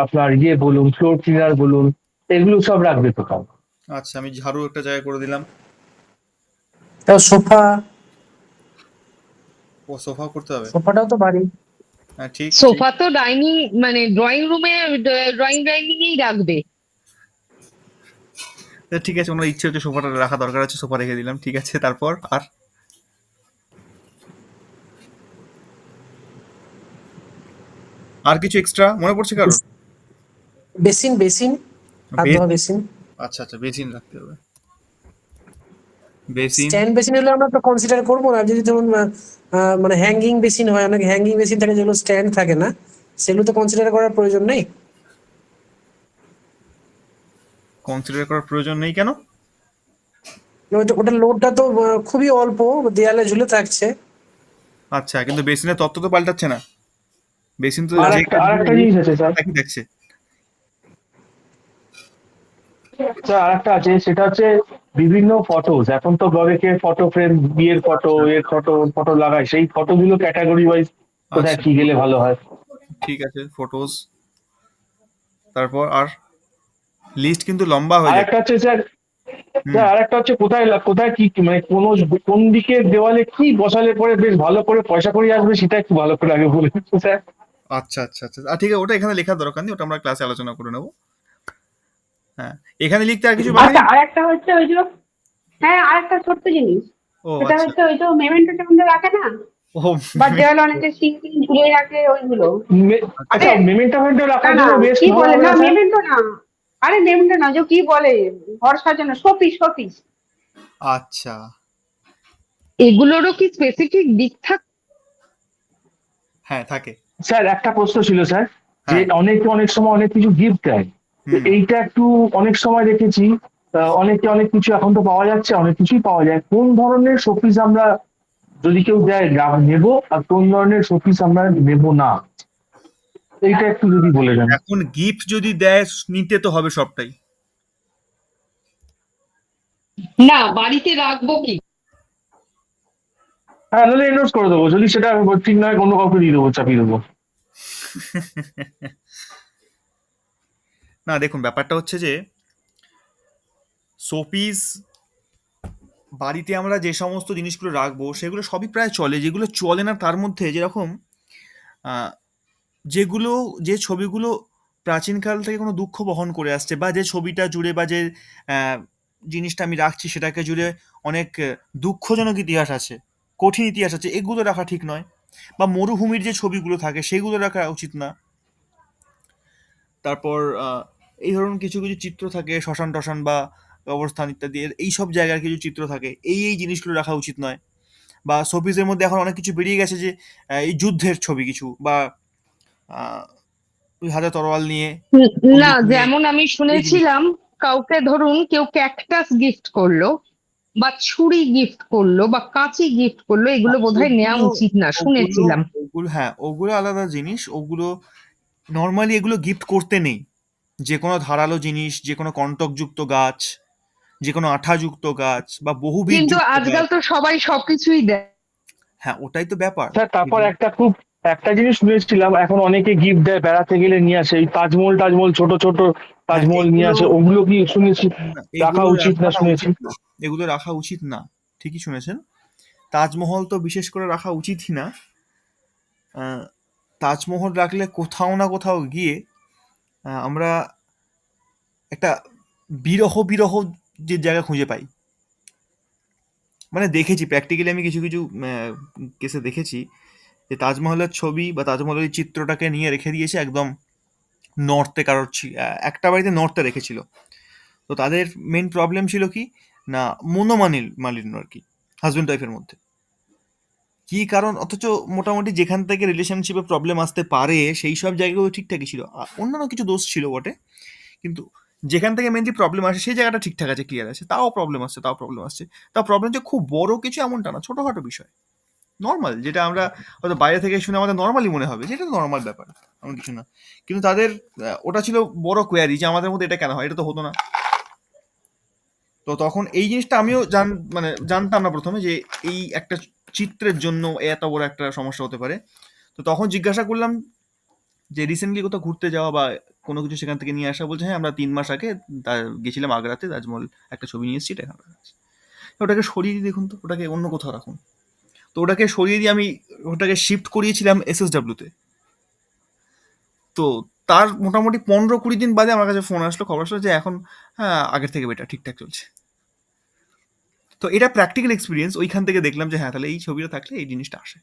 আপনার ইয়ে বলুন, ফ্লোর ক্লিনার বলুন, এগুলো সব রাখবে কোথাও।
আচ্ছা, আমি ঝাড়ু একটা জায়গায় করে দিলাম।
তাও সোফা,
ও সোফা করতে হবে।
সোফাটাও তো বাড়ি।
হ্যাঁ, ঠিক ঠিক।
সোফা তো ডাইনিং মানে ড্রয়িং রুমে, ড্রয়িং ডাইনিংয়েই রাখবে।
তা ঠিক আছে, ওনার ইচ্ছে হচ্ছে সোফাটা রাখা দরকার আছে, সোফা রেখে দিলাম, ঠিক আছে। তারপর আর কিছু এক্সট্রা মনে পড়ছে কারোর?
বেসিন, বেসিন, হাত ধোয়া
বেসিন।
বেসিন।
আচ্ছা আচ্ছা, বেসিন রাখতে হবে। বেসিন।
স্ট্যান্ড বেসিন হলে আমরা তো কনসিডার করবো না, যদি যেমন মানে হ্যাঙ্গিং বেসিন হয়, অনেক হ্যাঙ্গিং বেসিন থাকে যেগুলো স্ট্যান্ড থাকে না, সেগুলো তো কনসিডার করার প্রয়োজন নেই।
কনসিডার করার প্রয়োজন নেই কেন?
ওটার লোডটা তো খুবই অল্প, দেয়ালে ঝুলে থাকছে।
আচ্ছা, কিন্তু বেসিনের তত্ত্ব তো পাল্টাচ্ছে না। বেসিন তো
আর
যে
একটা আর
কাঠগুলো
একটা
use
জিনিস আছে
করছে
স্যার,
একই থাকছে।
স্যার আর একটা আছে, সেটা হচ্ছে বিভিন্ন ফটোজ। এখন তো অনেকে ফটো ফ্রেম, বিয়ের ফটো,
আচ্ছা
এর ফটো, ফটো লাগায়, সেই ফটোগুলো ক্যাটাগরি ওয়াইজ কোথায়
আচ্ছা,
কি গেলে ভালো হয়।
ঠিক আছে, ফটোজ। তারপর আর লিস্ট কিন্তু লম্বা
আর
হয়ে
একটা
যাচ্ছে।
হচ্ছে স্যার,
হুম
আর একটা হচ্ছে কোথায় কোথায় কি মানে কোন দিকে দেওয়ালে কি বসালে পরে বেশ ভালো করে পয়সা করি আসবে, সেটা একটু ভালো করে আগে বলে দিন স্যার।
আচ্ছা আচ্ছা আচ্ছা, ঠিক আছে, ওটা এখানে লেখার দরকার নেই, ওটা আমরা ক্লাসে আলোচনা করে নেবো। হ্যাঁ, এখানে লিখতে আর কিছু বাকি
আচ্ছা,
নেই।
আরেকটা হচ্ছে ওই যে, হ্যাঁ আরেকটা ছোট্ট জিনিস,
ও
সেটা
আচ্ছা।
হচ্ছে ওই যে মেমেন্টো টেমেন্টো রাখে না,
ও
বা দেওয়ালে অনেকে সিং টিং ঝুলিয়ে রাখে ওইগুলো।
আচ্ছা,
আরে
মেমেন্টো ফেমেন্টো
না
রাখার
না,
জন্য বেশ
কি
ভালো
বলে
হবে
না,
না স্যার?
মেমেন্টো না, আরে মেমেন্টো না, যে কি বলে, ঘর সাজানো শোপিস, শোপিস।
আচ্ছা,
এগুলোরও কি স্পেসিফিক দিক থাকে?
হ্যাঁ থাকে।
স্যার একটা প্রশ্ন ছিল স্যার, যে
হ্যাঁ।
অনেকে অনেক সময় অনেক কিছু গিফট দেয়, তো
হুম
এইটা একটু অনেক সময় দেখেছি অনেকে অনেক কিছু এখন তো পাওয়া যাচ্ছে, অনেক কিছুই পাওয়া যায়, কোন ধরনের শোপিস আমরা যদি কেউ দেয় নেব, আর কোন ধরনের শোপিস আমরা নেব না, এইটা একটু যদি বলে দেন।
এখন গিফট যদি দেয়, নিতে তো হবে সবটাই।
না, বাড়িতে রাখবো কি?
হ্যাঁ, নাহলে এন্ডোর্স করে দেবো, যদি সেটা ঠিক নয় অন্য কাউকে দিয়ে দেবো, চাপিয়ে দেবো।
না দেখুন, ব্যাপারটা হচ্ছে যে শোপিস বাড়িতে আমরা যে সমস্ত জিনিসগুলো রাখবো সেগুলো সবই প্রায় চলে। যেগুলো চলে না তার মধ্যে যেরকম আহ, যেগুলো, যে ছবিগুলো প্রাচীনকাল থেকে কোনো দুঃখ বহন করে আসছে, বা যে ছবিটা জুড়ে বা যে আহ, জিনিসটা আমি রাখছি সেটাকে জুড়ে অনেক দুঃখজনক ইতিহাস আছে, কঠিন ইতিহাস আছে, এগুলো রাখা ঠিক নয়। বা মরুভূমির যে ছবিগুলো থাকে সেগুলো রাখা উচিত না। তারপর এই ধরুন কিছু কিছু চিত্র থাকে, শ্মশান টশান বা কবরস্থান ইত্যাদি, এই সব জায়গার কিছু চিত্র থাকে, এই জিনিসগুলো রাখা উচিত নয়। বা শোপিসের মধ্যে এখন অনেক কিছু বেরিয়ে গেছে যে এই যুদ্ধের ছবি কিছু, বা আহ, ওই হাতে তরোয়াল নিয়ে
না,
বন্দুক নিয়ে,
যেমন আমি
এই জিনিস।
শুনেছিলাম, কাউকে ধরুন কেউ ক্যাকটাস গিফট করলো বা ছুরি গিফট করলো বা কাঁচি গিফট করলো, এগুলো বোধহয় নেওয়া
ওগুলো
উচিত না,
ওগুলো
শুনেছিলাম।
ওগুলো হ্যাঁ, ওগুলো আলাদা জিনিস। ওগুলো নর্মালি এগুলো গিফট করতে নেই। যে কোনো ধারালো জিনিস, যে কোনো কন্টকযুক্ত গাছ, যে কোনো আঠাযুক্ত গাছ বা বহুবিধ
কিন্তু
যুক্ত
আজকাল
গাছ।
তো সবাই সবকিছুই দেয়।
হ্যাঁ, ওটাই তো ব্যাপার।
স্যার তারপর
এগুলো
একটা জিনিস শুনেছিলাম, এখন অনেকে গিফট দেয়, বেড়াতে গেলে নিয়ে আসে এই তাজমহল টাজমহল, ছোট ছোট
হ্যাঁ,
তাজমহল নিয়ে
এগুলো
আসে, ওগুলো কি শুনেছি
না,
রাখা
এগুলো
উচিত না
রাখাটা
শুনেছি।
উচিত না। এগুলো রাখা উচিত না। ঠিকই শুনেছেন। তাজমহল তো বিশেষ করে রাখা উচিতই না। আহ, তাজমহল রাখলে কোথাও না কোথাও গিয়ে আমরা একটা বিরহ বিরহ যে জায়গা খুঁজে পাই। মানে দেখেছি প্র্যাকটিক্যালি, আমি কিছু কিছু কেসে দেখেছি যে তাজমহলের ছবি বা তাজমহলের চিত্রটাকে নিয়ে রেখে দিয়েছে একদম নর্থে, কারোর একটা বাড়িতে নর্থে রেখেছিল। তো তাদের মেন প্রবলেম ছিল কি না, মনোমালিন্য আর কি, হাজব্যান্ড ওয়াইফের মধ্যে। কি কারণ, অথচ মোটামুটি যেখান থেকে রিলেশনশিপে প্রবলেম আসতে পারে সেই সব জায়গাগুলো ঠিকঠাকই ছিল। অন্যান্য কিছু দোষ ছিল বটে, কিন্তু যেখান থেকে মেনলি প্রবলেম আসে সেই জায়গাটা ঠিকঠাক আছে, ক্লিয়ার আছে, তাও প্রবলেম আসছে, তাও প্রবলেম যে খুব বড় কিছু এমনটা না, ছোটখাটো বিষয়, নর্মাল, যেটা আমরা হয়তো বাইরে থেকে শুনে আমাদের নর্মালি মনে হবে যেটা নর্মাল ব্যাপার, এমন কিছু না। কিন্তু তাদের ওটা ছিল বড় কোয়ারি যে আমাদের মধ্যে এটা কেন হয়, এটা তো হতো না। তো তখন এই জিনিসটা আমিও মানে জানতাম না প্রথমে যে এই একটা চিত্রের জন্য এত বড় একটা সমস্যা হতে পারে। তো তখন জিজ্ঞাসা করলাম যে রিসেন্টলি কোথাও ঘুরতে যাওয়া বা কোনো কিছু সেখান থেকে নিয়ে আসা, বলছে হ্যাঁ আমরা 3 মাস আগে গেছিলাম আগ্রাতে, তাজমহল একটা ছবি নিয়ে এসেছি, এটা এখানে আছে। ওটাকে সরিয়ে দিয়ে দেখুন তো, ওটাকে অন্য কোথাও রাখুন। তো ওটাকে সরিয়ে দিয়ে আমি ওটাকে শিফট করিয়েছিলাম SSW তে। তো তার মোটামুটি 15-20 দিন বাদে আমার কাছে ফোন আসলো, খবর আসলো যে এখন হ্যাঁ আগের থেকে বেটার, ঠিকঠাক চলছে। তো এটা প্র্যাকটিক্যাল এক্সপিরিয়েন্স, ওইখান থেকে দেখলাম যে হ্যাঁ তাহলে এই ছবিটা থাকলে এই জিনিসটা আসে।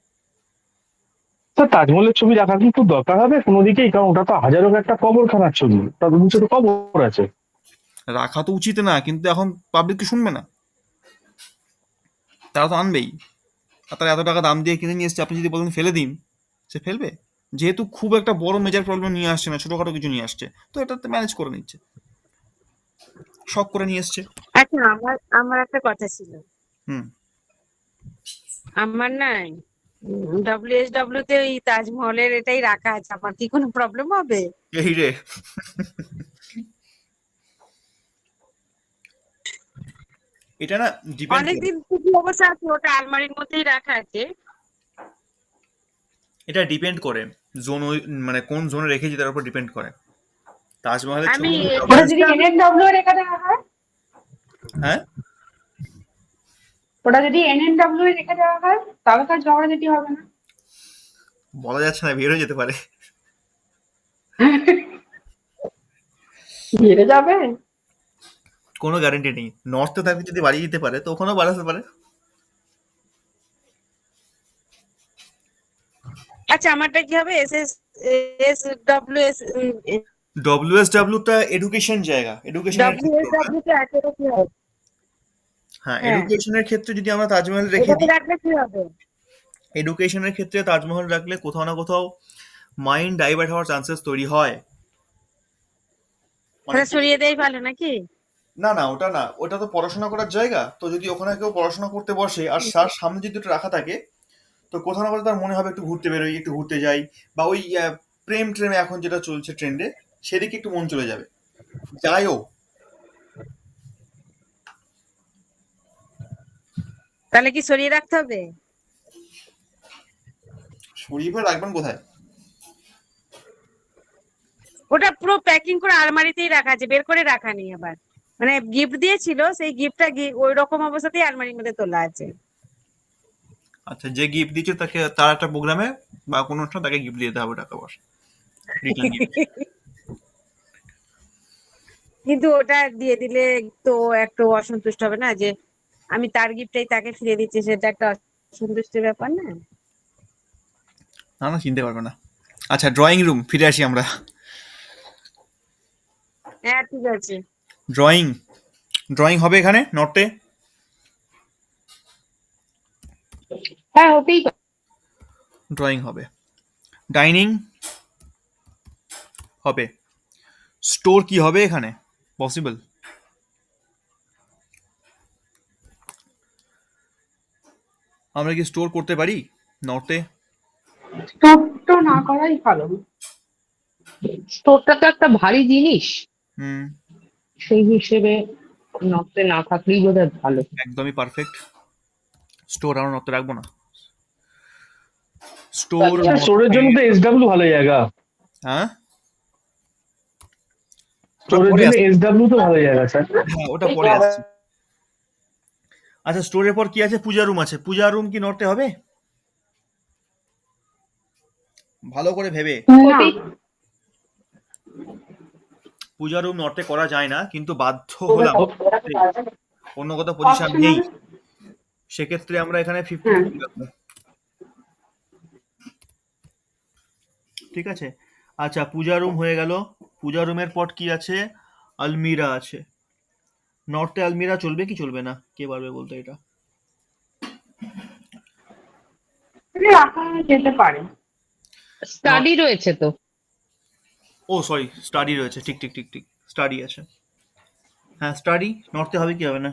তো তাজমহলের ছবি রাখা কি খুব দরকার হবে কোনো দিকেই? কারণ ওটা তো হাজারো একটা কবরখানার ছবি, তার নিচে তো কবর আছে।
রাখা তো উচিত না, কিন্তু এখন পাবলিক কি শুনবে না? তারা তো আনবেই। আর তারা এত টাকা দাম দিয়ে কিনে নিয়ে এসছে, আপনি যদি বলেন ফেলে দিন, সে ফেলবে? যেহেতু খুব একটা বড় মেজর প্রবলেম নিয়ে আসছে না, ছোটখাটো কিছু নিয়ে আসছে, তো এটাতে ম্যানেজ করে নিচ্ছে, শখ করে নিয়ে এসছে।
আচ্ছা, আমার আমার একটা কথা ছিল।
হুম।
আমার না WSW তে ওই তাজমহলের এটাই রাখা আছে, আমার কি কোনো প্রবলেম হবে?
এই রে, এটা না ডিপেন্ড করে।
অনেকদিন থেকে অবস্থা আছে, ওটা আলমারির মধ্যেই রাখা আছে।
এটা ডিপেন্ড করে জোন, ওই মানে কোন জোনে রেখেছি তার উপর ডিপেন্ড করে। তাজমহলের
আমি
ছবি যদি
ওটা
WS
যদি NNW এর এখানে রাখা হয়,
হ্যাঁ,
ওটা যদি NNW এর রেখে দেওয়া হয় তাহলে তার ঝগড়াঝাটি হবে না।
বলা যাচ্ছে না, বের হয়ে যেতে পারে।
বেড়ে যাবে।
কোনো গ্যারান্টি নেই। নর্থে থাকলে যদি বাড়িয়ে দিতে পারে তো ওখানেও বাড়াতে পারে।
আচ্ছা, আমারটা কি হবে? SSWS
WSW-টা এডুকেশন জায়গা, এডুকেশনের ক্ষেত্রে ওটা।
WSW তে আছে, এটা কি হবে?
হ্যাঁ,
হ্যাঁ,
এডুকেশনের ক্ষেত্রে যদি আমরা তাজমহল রেখে
এটাতে
দিই,
রাখলে কি হবে?
এডুকেশনের ক্ষেত্রে তাজমহল রাখলে কোথাও না কোথাও মাইন্ড ডাইভার্ট হওয়ার চান্সেস তৈরি হয়
তাহলে
অনেকটা।
সরিয়ে দেয় ভালো নাকি?
না না, ওটা না, ওটা তো পড়াশোনা করার জায়গা। তো যদি ওখানে কেউ পড়াশোনা করতে বসে আর তার সামনে যদি ওটা রাখা থাকে, তো কোথাও না কোথাও তার মনে হবে একটু ঘুরতে বেরোই, একটু ঘুরতে যাই, বা ওই প্রেম ট্রেমে এখন যেটা চলছে ট্রেন্ডে, সেদিকে একটু মন চলে যাবে, যাইও।
তাহলে কি সরিয়ে রাখতে হবে?
সরিয়ে ফেলে রাখবেন কোথায়?
ওটা পুরো প্যাকিং করে আলমারিতেই রাখা আছে, বের করে রাখা নেই আবার। মানে গিফট দিয়েছিল, সেই গিফটটা ওই রকম অবস্থাতেই আলমারির মধ্যে তোলা আছে।
আচ্ছা, যে গিফট দিচ্ছে তাকে তার একটা প্রোগ্রামে বা কোনো অনুষ্ঠানে তাকে গিফট দিতে হবে টাকা পয়সা, রিটার্ন গিফট।
কিন্তু ওটা দিয়ে দিলে তো একটু অসন্তুষ্ট হবে না, যে আমি তার গিফটটাই তাকে ফিরিয়ে দিচ্ছি, সেটা একটা অসন্তুষ্টির ব্যাপার না?
না না, চিনতে পারবে না। আচ্ছা, ড্রয়িং রুম ফিরে আসি আমরা।
হ্যাঁ, ঠিক আছে।
ড্রয়িং, ড্রয়িং হবে এখানে নর্থে।
হ্যাঁ, হতেই পারে।
ড্রয়িং হবে, ডাইনিং হবে, স্টোর কি হবে এখানে পসিবল? আমরা কি স্টোর করতে পারি নর্থে?
স্টোর তো না করাই ভালো।
স্টোরটা তো একটা ভারী জিনিস,
হুম,
সেই হিসেবে নর্থে না থাকলেই বোধহয় ভালো।
একদমই পারফেক্ট। স্টোর আমরা নর্থে রাখবো না। স্টোর
স্যার স্টোরের জন্য তো এসডব্লিউ ভালো জায়গা।
হ্যাঁ, ওটা
স্টোরের
পরে
জন্য
আসছে।
এসডব্লিউ তো ভালো জায়গা স্যার।
হ্যাঁ, ওটা পরে আসছে। আচ্ছা, স্টোরের পর কি আছে? পূজা রুম আছে। পূজা রুম কি নর্থে হবে? ভালো করে ভেবে।
না,
ওটাই
পূজা রুম নর্থে করা যায় না, কিন্তু বাধ্য হলাম, অন্য কোথাও পজিশন
অপশনাল।
নেই, সেক্ষেত্রে আমরা এখানে 50
হ্যাঁ,
রাখবো। ঠিক আছে। আচ্ছা, পূজা রুম হয়ে গেল। পূজা রুমের পর কি আছে? আলমিরা আছে। নর্থে আলমিরা চলবে কি চলবে না, কে পারবে বলতে এটা?
এটা রাখা যেতে পারে।
স্টাডি রয়েছে তো।
ও সরি, স্টাডি রয়েছে, ঠিক ঠিক ঠিক ঠিক, স্টাডি আছে। হ্যাঁ, স্টাডি নর্থে হবে কি হবে না?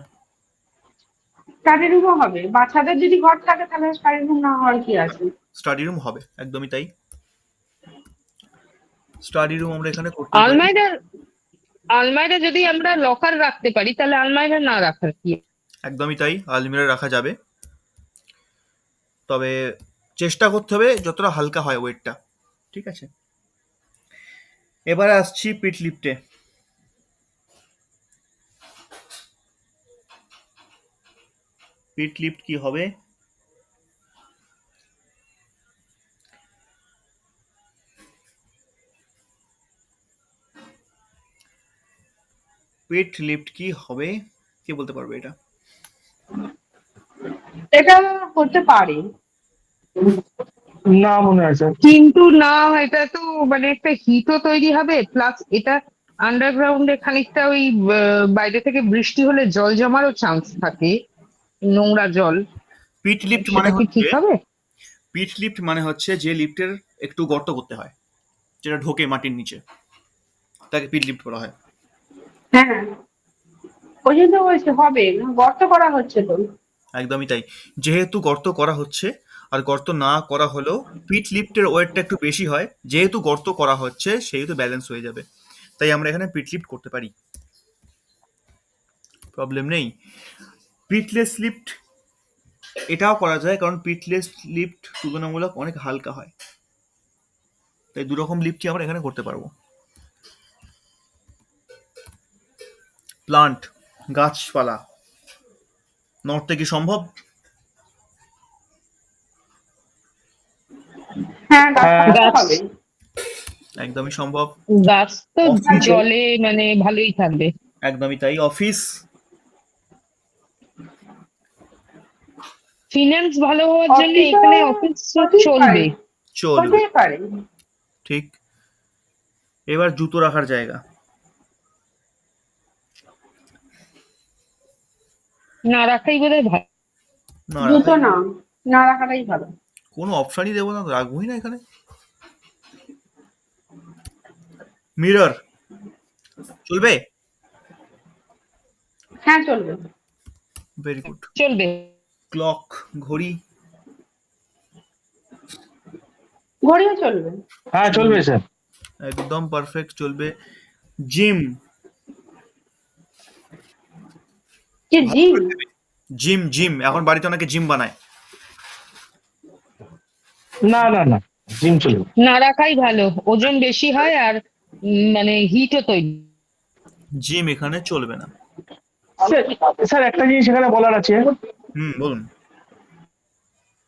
স্টাডি রুমও হবে, বাচ্চাদের যদি ঘর থাকে তাহলে স্টাডি রুম না হওয়ার কি আছে।
স্টাডি রুম হবে, একদমই তাই। স্টাডি রুম আমরা এখানে করতেই পারি।
আলমারিটা আলমারিটা যদি আমরা লকার রাখতে পারি তাহলে আলমারিটা না রাখার কি?
একদমই তাই, আলমিরা রাখা যাবে, তবে চেষ্টা করতে হবে যতটা হালকা হয় ওয়েটটা। ঠিক আছে। এবারে আসছি পিট লিফটে। পিট লিফট কি হবে? পিট লিফট কি হবে, কে বলতে পারবে এটা?
এটা হতে পারে,
না মনে হয় স্যার।
কিন্তু না, এটা তো মানে একটা হিটও তৈরি হবে, প্লাস এটা আন্ডারগ্রাউন্ডে খানিকটা ওই বাইরে থেকে বৃষ্টি হলে জল জমারও চান্স থাকে, নোংরা জল।
পিট লিফট মানে
সেটা কি
হচ্ছে,
ঠিক হবে?
পিট লিফট মানে হচ্ছে যে লিফটের একটু গর্ত করতে হয়, যেটা ঢোকে মাটির নিচে, তাকে পিট লিফট বলা হয়।
হ্যাঁ ওই জন্য বলছে হবে, গর্ত করা হচ্ছে তো।
একদমই তাই। যেহেতু গর্ত করা হচ্ছে, আর গর্ত না করা হলেও পিট লিফটের ওয়েটটা একটু বেশি হয়, যেহেতু গর্ত করা হচ্ছে সেহেতু ব্যালেন্স হয়ে যাবে, তাই আমরা এখানে পিট লিফট করতে পারি, প্রবলেম নেই। পিটলেস লিফট এটাও করা যায়, কারণ পিটলেস লিফট তুলনামূলক অনেক হালকা হয়, তাই দু রকম লিফটই আমরা এখানে করতে পারবো। প্লান্ট, গাছপালা নর্থে কি সম্ভব?
হ্যাঁ, গাছপালা তো
গাছ
হবে।
একদমই সম্ভব।
গাছ তো
অফিস,
জলে মানে ভালোই থাকবে।
একদমই তাই। অফিস,
ফিনান্স ভালো হওয়ার জন্য
অফিসও
এখানে অফিস
হতেই পারে,
চলবে।
চলবে,
হতেই পারে।
ঠিক। এবার জুতো রাখার জায়গা।
না রাখাই বোধহয় ভালো।
না
জুতো
রাখাই,
না, না রাখাটাই ভালো।
কোনো অপশনই দেবো না, রাখবোই না এখানে। মিরর চলবে,
হ্যাঁ চলবে,
ভেরি গুড।
চলবে।
ক্লক, ঘড়ি,
ঘড়িও চলবে।
হ্যাঁ চলবে স্যার।
একদম পারফেক্ট, চলবে। জিম,
কি জিম?
জিম জিম এখন বাড়িতে অনেকে জিম বানায়।
না না না, জিম চলবে।
না রাখাই ভালো, ওজন বেশি হয় আর মানে হিটও তৈরি।
জিম এখানে চলবে না।
স্যার একটা জিনিস এখানে বলার আছে,
বলুন।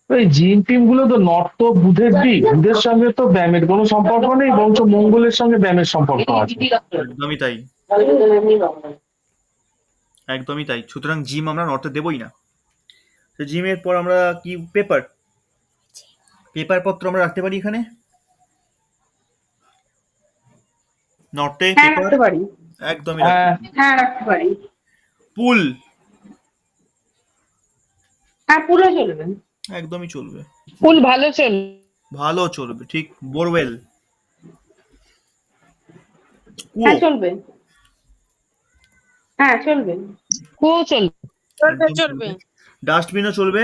ওই জিম টিম গুলো তো নর্থ তো বুধের দিক, বুধের সঙ্গে তো ব্যায়ামের কোনো সম্পর্ক নেই, বরঞ্চ মঙ্গলের সঙ্গে ব্যায়ামের সম্পর্ক আছে।
একদমই তাই, একদমই তাই, সুতরাং জিম আমরা নর্থে দেবই না। তো জিমের পর আমরা কি, পেপার, পেপার পত্র আমরা রাখতে পারি এখানে নর্থে,
হ্যাঁ
পেপার
রাখতে পারি,
একদমই রাখতে
হ্যাঁ
পারি।
হ্যাঁ রাখতে পারি।
পুল
হ্যাঁ পুরো চলবে।
একদমই চলবে,
ফুল ভালো চলবে।
ভালো চলবে, ঠিক। বোরওয়েল, কুয়ো
হ্যাঁ চলবে, হ্যাঁ চলবে।
কুয়ো চলবে।
চলবে
একদম
চলবে।
চলবে। ডাস্টবিনও চলবে।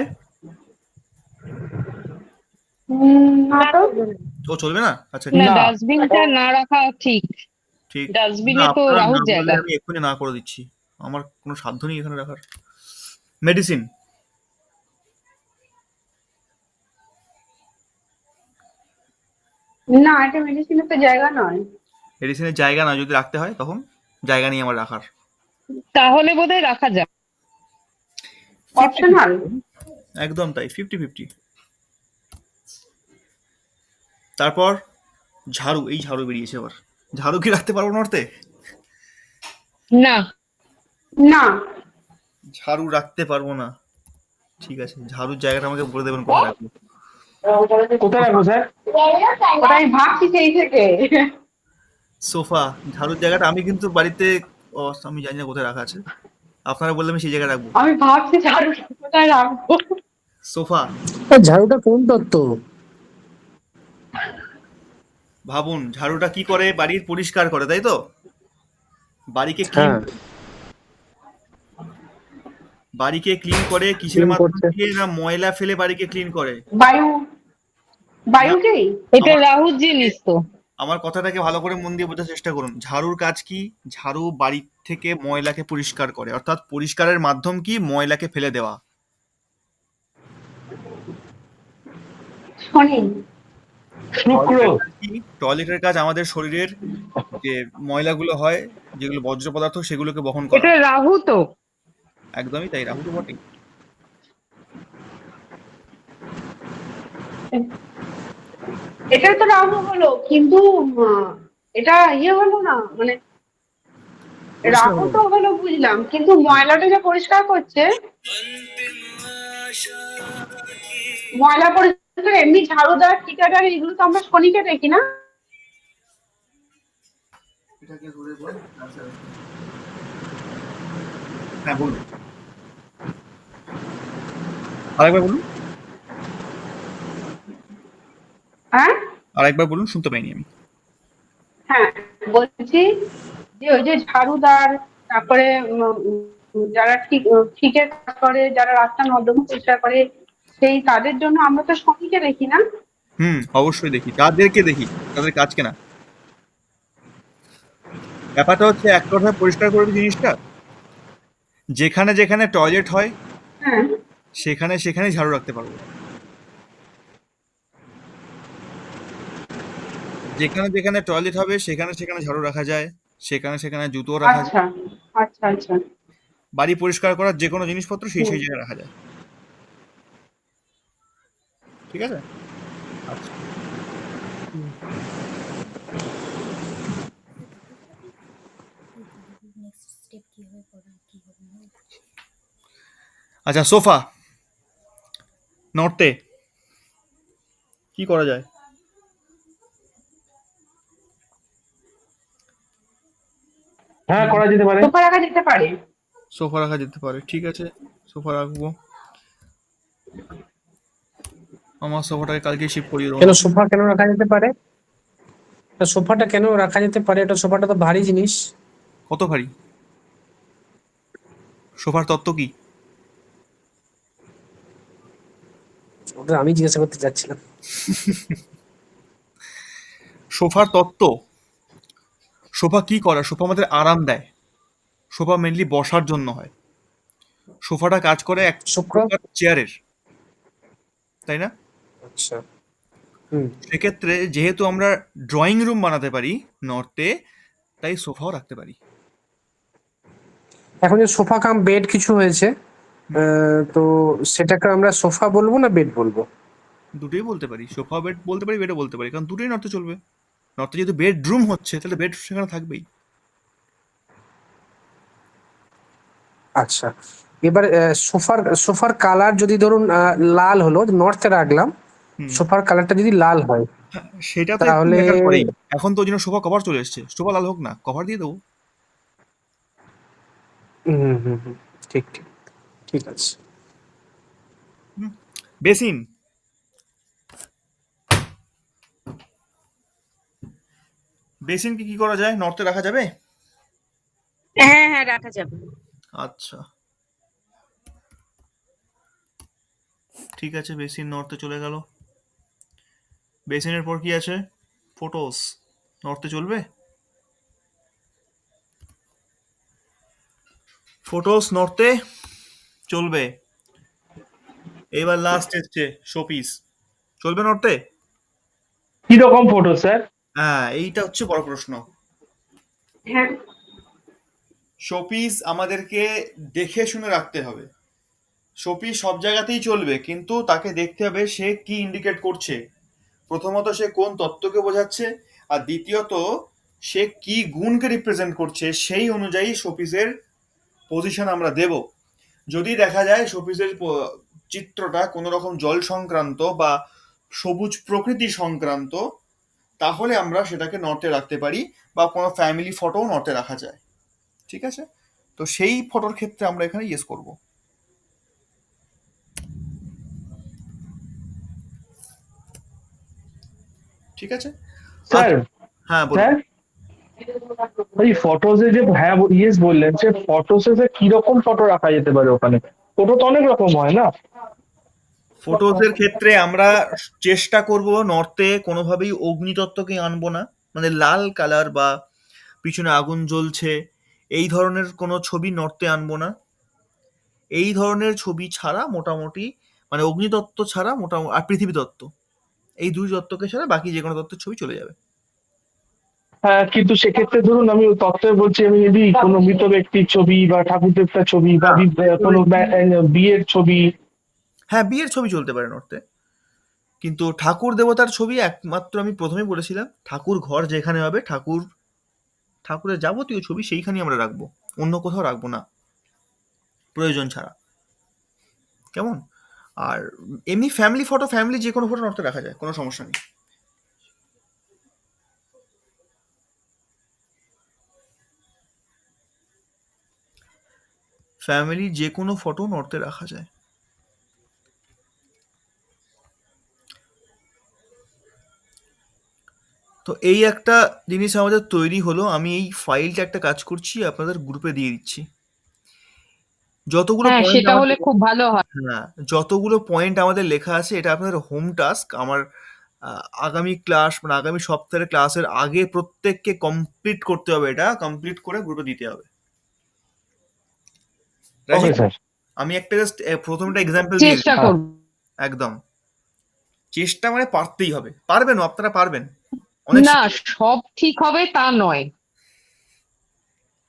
না তো।
ও চলবে না? আচ্ছা
না,
ঠিক
না।
ডাস্টবিনটা না রাখা ঠিক।
ঠিক না,
ডাস্টবিনে তো
আপনারা না
রাহুর
বললে
জায়গা।
আমি এক্ষুনি না করে দিচ্ছি। আমার কোনো সাধ্য নেই এখানে রাখার। মেডিসিন,
না, এটা মেডিসিনের তো জায়গা নয়।
মেডিসিনের জায়গা না, যদি রাখতে হয় তখন জায়গা নেই আমার রাখার।
তাহলে বোধহয় রাখা যায়।
Fifty
optional.
একদম তাই, 50-50। তারপর ঝাড়ু, এই ঝাড়ু বেরিয়েছে আবার। ঝাড়ু কি রাখতে পারবো নর্তে?
না,
না,
ঝাড়ু রাখতে পারবো না। ঠিক আছে, ঝাড়ুর জায়গাটা আমাকে বলে দেবেন কোথায় রাখবো।
কোথায় রাখবো স্যার?
ওটা আমি ভাবছি সেই থেকে।
সোফা, ঝাড়ুর জায়গাটা আমি কিন্তু বাড়িতে, আমি জানি না কোথায় রাখা আছে। আপনারা বললে আমি সেই জায়গায় রাখবো।
আমি ভাবছি ঝাড়ুটা কোথায় রাখবো।
সোফা,
ঝাড়ুটা কোন তত্ত্ব?
ভাবুন ঝাড়ুটা কি করে, বাড়ির পরিষ্কার করে, তাই তো? বাড়িকে ক্লিন,
হ্যাঁ,
বাড়িকে ক্লিন করে কিসের
ক্লিন
মাধ্যম
করছে।
দিয়ে? না, ময়লা ফেলে বাড়িকে ক্লিন করে।
বায়ু,
না,
বায়ুকেই।
এটা
আমার
রাহুর জিনিস তো।
আমার কথাটাকে ভালো করে মন দিয়ে বোঝার চেষ্টা করুন। ঝাড়ুর কাজ কি? ঝাড়ু বাড়ি থেকে ময়লাকে পরিষ্কার করে, অর্থাৎ পরিষ্কারের মাধ্যম কি? ময়লাকে ফেলে দেওয়া।
শনি।
শুক্র।
টয়লেটের কাজ কি? টয়লেটের কাজ আমাদের শরীরের যে ময়লাগুলো হয়, যেগুলো বর্জ্য পদার্থ, সেগুলোকে বহন করা।
এটা রাহু তো।
একদমই তাই, রাহু তো বটেই।
এটা তো রাহু হলো, কিন্তু এটা ইয়ে হলো না, মানে
পরিষ্কার
রাহু
হলো
তো
না।
হলো বুঝলাম, কিন্তু ময়লাটা যে পরিষ্কার করছে, ময়লা পরিষ্কার এমনি ঝাড়ুদার ঠিকাদার এগুলো তো আমরা শনিকে দেখি না।
হ্যাঁ বলুন, আরেকবার বলুন,
হ্যাঁ,
আরেকবার বলুন, শুনতে পাইনি আমি।
হ্যাঁ, বলছি যে ওই যে ঝাড়ুদার, তারপরে যারা ঠিকের কাজ করে, যারা রাস্তা নর্দমা পরিষ্কার করে, সেই তাদের জন্য আমরা তো শনিকে দেখি না।
অবশ্যই দেখি, তাদেরকে দেখি, তাদের কাজকে না। ব্যাপারটা হচ্ছে এক কথায় পরিষ্কার করবে জিনিসটা, যেখানে যেখানে টয়লেট হয়
হ্যাঁ,
সেখানে সেখানেই ঝাড়ু রাখতে পারবো। যেখানে যেখানে টয়লেট হবে সেখানে সেখানে ঝাড়ু রাখা যায়, সেখানে সেখানে জুতো রাখা যায়।
আচ্ছা, আচ্ছা, আচ্ছা।
বাড়ি পরিষ্কার করার যে কোনো জিনিসপত্র সেই
হুম।
সেই জায়গায় রাখা যায়। ঠিক আছে? আচ্ছা, আচ্ছা, সোফা নর্থে কি করা যায়?
হ্যাঁ, করা যেতে পারে।
সোফা রাখা যেতে পারে।
সোফা রাখা যেতে পারে, ঠিক আছে, সোফা রাখবো। আমার সোফাটাকে কালকে শিফট করিয়ে দেবো
কেন
না।
সোফা কেন রাখা যেতে পারে? সোফাটা কেন রাখা যেতে পারে? এটা সোফাটা তো ভারী জিনিস।
কত ভারী? সোফার তত্ত্ব কি?
ওটা আমি জিজ্ঞাসা করতে চাচ্ছিলাম।
সোফার তত্ত্ব, সোফা কি করে? সোফা আমাদের আরাম দেয়। সোফা মেনলি বসার জন্য হয়। সোফাটা কাজ করে এক
শুক্র।
প্রকার চেয়ারের, তাই না?
আচ্ছা। হুম।
সেক্ষেত্রে যেহেতু আমরা ড্রয়িং রুম বানাতে পারি নর্থে, তাই সোফাও রাখতে পারি।
এখন যে সোফা কাম বেড কিছু হয়েছে,
হুম,
তো সেটাকে আমরা সোফা বলবো না বেড বলবো?
দুটোই বলতে পারি, সোফা বেড বলতে পারি, বেডও বলতে পারি, কারণ দুটোই নর্থে চলবে। নর্থে যেহেতু বেডরুম হচ্ছে, তাহলে বেড সেখানে থাকবেই।
আচ্ছা, এবার সোফার সোফার কালার যদি ধরুন লাল হলো, নর্থে রাখলাম,
হুম,
সোফার কালারটা যদি লাল হয়,
সেটা তো একটু
তাহলে
ম্যাটার করেই। এখন তো ওই জন্য সোফা কভার চলে এসছে, সোফা লাল হোক না, কভার দিয়ে দেবো।
হুম, হুম, হুম, ঠিক ঠিক, ঠিক আছে।
বেসিন, বেসিনকে কি করা যায়? নর্থে রাখা যাবে?
হ্যাঁ, হ্যাঁ, রাখা যাবে।
আচ্ছা, ঠিক আছে, বেসিন নর্থে চলে গেল। বেসিনের পর কি আছে? ফটোস। নর্থে চলবে? ফটোস নর্থে চলবে। এবার লাস্ট হচ্ছে শোপিস। চলবে নর্থে?
কিরকম ফটো স্যার?
হ্যাঁ, এইটা হচ্ছে বড় প্রশ্ন।
হ্যাঁ,
শোপিস আমাদেরকে দেখে শুনে রাখতে হবে। শোপিস সব জায়গাতেই চলবে, কিন্তু তাকে দেখতে হবে সে কি ইন্ডিকেট করছে। প্রথমত সে কোন তত্ত্বকে বোঝাচ্ছে, আর দ্বিতীয়ত সে কি গুণকে রিপ্রেজেন্ট করছে, সেই অনুযায়ী শোপিসের পজিশন আমরা দেব। যদি দেখা যায় শোপিসের চিত্রটা কোনো রকম জল সংক্রান্ত বা সবুজ প্রকৃতি সংক্রান্ত, তাহলে আমরা সেটাকে নর্থে রাখতে পারি, বা কোনো ফ্যামিলি ফটোও নর্থে রাখা যায়। ঠিক আছে? তো সেই ফটোর ক্ষেত্রে আমরা এখানে ইয়েস করব। ঠিক আছে?
স্যার,
হ্যাঁ, বলুন।
স্যার ওই ফটোসে যে হ্যাঁ ইয়েস বললেন, সে ফটোসে কিরকম ফটো রাখা যেতে পারে ওখানে? ফটো তো অনেক রকম হয় না?
ফটোসের ক্ষেত্রে আমরা চেষ্টা করব নর্থে কোনোভাবেই অগ্নিতত্ত্বকে আনবো না। মানে লাল কালার বা পিছনে আগুন জ্বলছে এই ধরনের কোনো ছবি নর্থে আনবো না। এই ধরনের ছবি ছাড়া মোটামুটি, মানে অগ্নিতত্ত্ব ছাড়া মোটামুটি, আর পৃথিবী তত্ত্ব, এই দুই তত্ত্বকে ছাড়া বাকি যে কোনো তত্ত্বের ছবি চলে যাবে।
হ্যাঁ, কিন্তু সেক্ষেত্রে ধরুন আমি তত্ত্বে বলছি, আমি যদি কোনো মৃত ব্যক্তির ছবি বা ঠাকুর দেবতার ছবি বা
হ্যাঁ,
কোনো বিয়ের ছবি।
হ্যাঁ, বিয়ের ছবি চলতে পারে নর্থে, কিন্তু ঠাকুর দেবতার ছবি একমাত্র আমি প্রথমেই বলেছিলাম, ঠাকুর ঘর যেখানে হবে, ঠাকুরের যাবতীয় ছবি সেইখানেই আমরা রাখবো, অন্য কোথাও রাখবো না প্রয়োজন ছাড়া। কেমন? আর এমনি ফ্যামিলি ফটো, ফ্যামিলি যে কোনো ফটো নর্থে রাখা যায়, কোনো সমস্যা নেই। ফ্যামিলি যে কোনো ফটো নর্থে রাখা যায়। তো এই একটা জিনিস আমাদের তৈরি হলো। আমি এই ফাইলটা একটা কাজ করছি, আপনাদের গ্রুপে দিয়ে দিচ্ছি। যতগুলো
হ্যাঁ,
পয়েন্ট
সেটা হলে
আমাদের,
খুব ভালো হয়।
হ্যাঁ, যতগুলো পয়েন্ট আমাদের লেখা আছে, এটা আপনাদের হোম টাস্ক। আমার আগামী ক্লাস, মানে আগামী সপ্তাহের ক্লাসের আগে প্রত্যেককে কমপ্লিট করতে হবে। এটা কমপ্লিট করে গ্রুপে দিতে হবে।
ওকে
রাজীব,
স্যার।
আমি একটা জাস্ট প্রথমটা এক্সাম্পল দিয়ে
চেষ্টা
দিচ্ছি।
হ্যাঁ,
করব।
একদম চেষ্টা, মানে পারতেই হবে। পারবেন, আপনারা পারবেন, অনেক
না, সব ঠিক হবে তা নয়।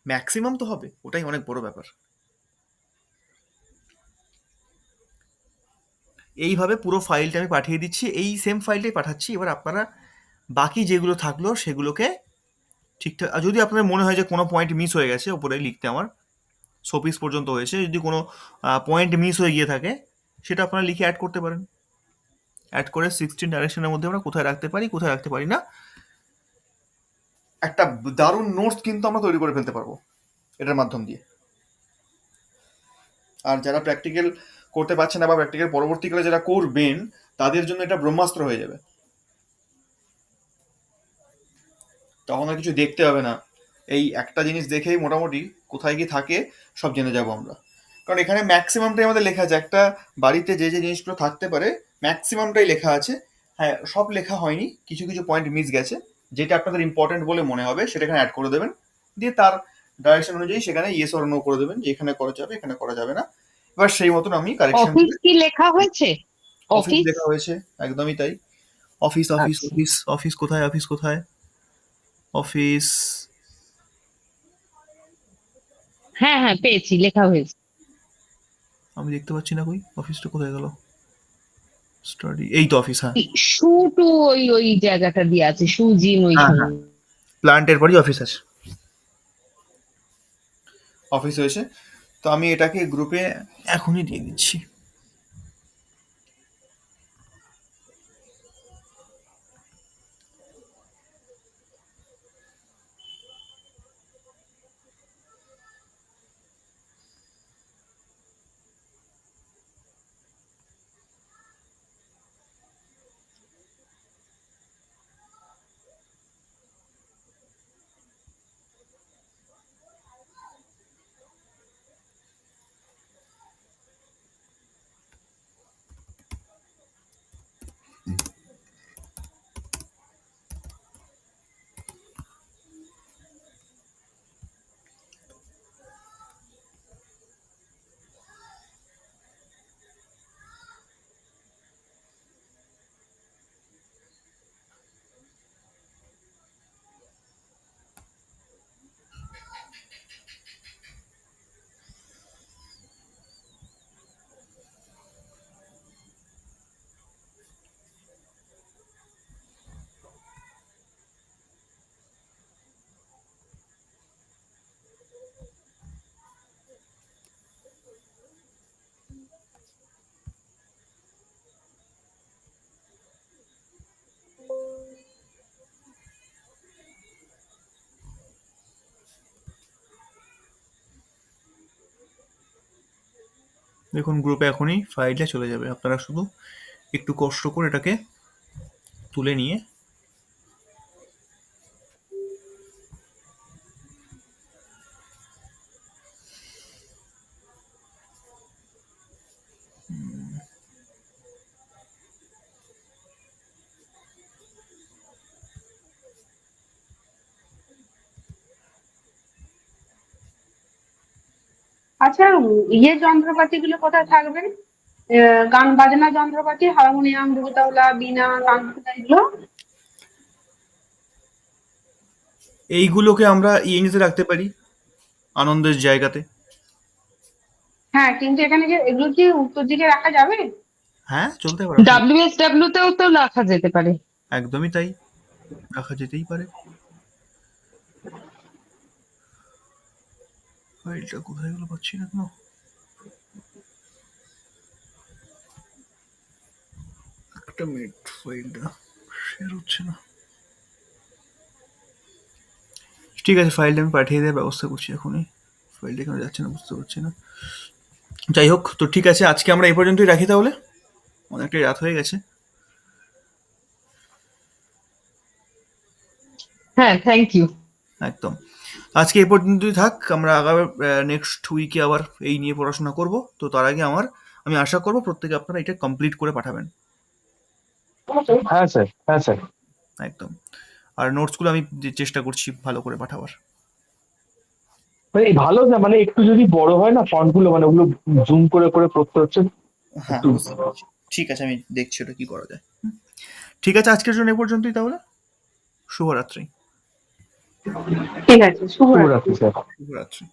ম্যাক্সিমাম তো হবে, ওটাই অনেক বড় ব্যাপার। এইভাবে পুরো ফাইলটা আমি পাঠিয়ে দিচ্ছি, এই সেম ফাইলটাই পাঠাচ্ছি। এবার আপনারা বাকি যেগুলো থাকলো সেগুলোকে ঠিকঠাক, আর যদি আপনার মনে হয় যে কোনো পয়েন্ট মিস হয়ে গেছে, ওপরে লিখতে, আমার শোপিস পর্যন্ত হয়েছে, যদি কোনো পয়েন্ট মিস হয়ে গিয়ে থাকে সেটা আপনারা লিখে অ্যাড করতে পারেন। অ্যাড করে 16 ডাইরেকশনের মধ্যে আমরা কোথায় রাখতে পারি, কোথায় রাখতে পারি না, একটা দারুণ নোটস কিন্তু আমরা তৈরি করে ফেলতে পারবো এটার মাধ্যম দিয়ে। আর যারা প্র্যাকটিক্যাল করতে পারছে না বা প্র্যাকটিক্যাল পরবর্তীকালে যারা করবেন, তাদের জন্য এটা ব্রহ্মাস্ত্র হয়ে যাবে। তখন আর কিছু দেখতে হবে না, এই একটা জিনিস দেখেই মোটামুটি কোথায় কি থাকে সব জেনে যাব আমরা। কারণ এখানে ম্যাক্সিমামটাই আমাদের লেখা আছে, একটা বাড়িতে যে যে জিনিসগুলো থাকতে পারে ম্যাক্সিমামটাই লেখা আছে। হ্যাঁ, সব লেখা হয়নি, কিছু কিছু পয়েন্ট মিস গেছে। যেটা আপনাদের ইম্পর্টেন্ট বলে মনে হবে সেটা এখানে অ্যাড করে দেবেন, দিয়ে তার ডাইরেকশন অনুযায়ী সেখানে ইয়েস অর নো করে দেবেন, যে এখানে করা যাবে, এখানে করা যাবে না। এবার সেই মতন আমি কারেকশন
অফিস
করে।
কি লেখা হয়েছে?
Office
office.
লেখা হয়েছে, একদমই তাই। অফিস অফিস
আচ্ছা।
অফিস অফিস কোথায়, অফিস কোথায়, অফিস।
হ্যাঁ হ্যাঁ, পেয়েছি, লেখা হয়েছে।
আমি দেখতে পাচ্ছি না, কই অফিসটা কোথায় গেল? স্টাডি, এই তো অফিস, হ্যাঁ।
শু টু ওই ওই জায়গাটা দিয়ে আছে, সুজিন
হ্যাঁ
ওইখানে।
হ্যাঁ, প্ল্যান্টের পরই অফিস আছে। অফিস হয়েছে। তো আমি এটাকে গ্রুপে এখনই দিয়ে দিচ্ছি। দেখুন গ্রুপে এখনই ফাইলটা চলে যাবে, আপনারা শুধু একটু কষ্ট করে এটাকে তুলে নিয়ে
আচ্ছা, যন্ত্রপাতি গুলো কোথায় থাকবে? গান বাজনা যন্ত্রপাতি, হারমোনিয়াম, ঢোলতবলা, বীণা, কাঁসর, এগুলো?
এইগুলোকে আমরা ইএনজিতে রাখতে পারি, আনন্দের জায়গাতে।
হ্যাঁ, কিন্তু এখানে যে এগুলো কি উত্তর দিকে রাখা যাবে?
হ্যাঁ, চলতে পারে,
WSW তেও তো রাখা যেতে পারে।
একদমই তাই, রাখা যেতেই পারে। ফাইলটা কোথায় গেল পাচ্ছি না কেন, একটা মিনিট, ফাইলটা শেয়ার হচ্ছে না। ঠিক আছে, ফাইলটা আমি পাঠিয়ে দেওয়ার ব্যবস্থা করছি এখনই। ফাইলটা কেন যাচ্ছে না বুঝতে পারছি না। যাই হোক, তো ঠিক আছে, আজকে আমরা এই পর্যন্তই রাখি তাহলে, অনেকটাই রাত হয়ে গেছে।
হ্যাঁ, থ্যাংক ইউ।
একদম, আজকে এই পর্যন্তই থাক। আমরা আগামী নেক্সট উইকে আবার এই নিয়ে পড়াশোনা করব। তো তার আগে আমি আশা করব প্রত্যেকে আপনারা এটা কমপ্লিট করে পাঠাবেন।
হ্যাঁ স্যার, হ্যাঁ স্যার।
একদম, আর নোটসগুলো আমি চেষ্টা করছি ভালো করে পাঠাবার।
মানে ভালো না, মানে একটু যদি বড় হয় না ফন্ট গুলো, মানে ওগুলো জুম করে করে পড়তে হচ্ছে
হ্যাঁ,
একটু।
বুঝতে পারছি। ঠিক আছে, আমি দেখছি ওটা কি করা যায়। ঠিক আছে, আজকের জন্য এই পর্যন্তই তাহলে। শুভরাত্রি।
ঠিক আছে, শুভরাত্রি।
শুভরাত্রি স্যার।
শুভরাত্রি।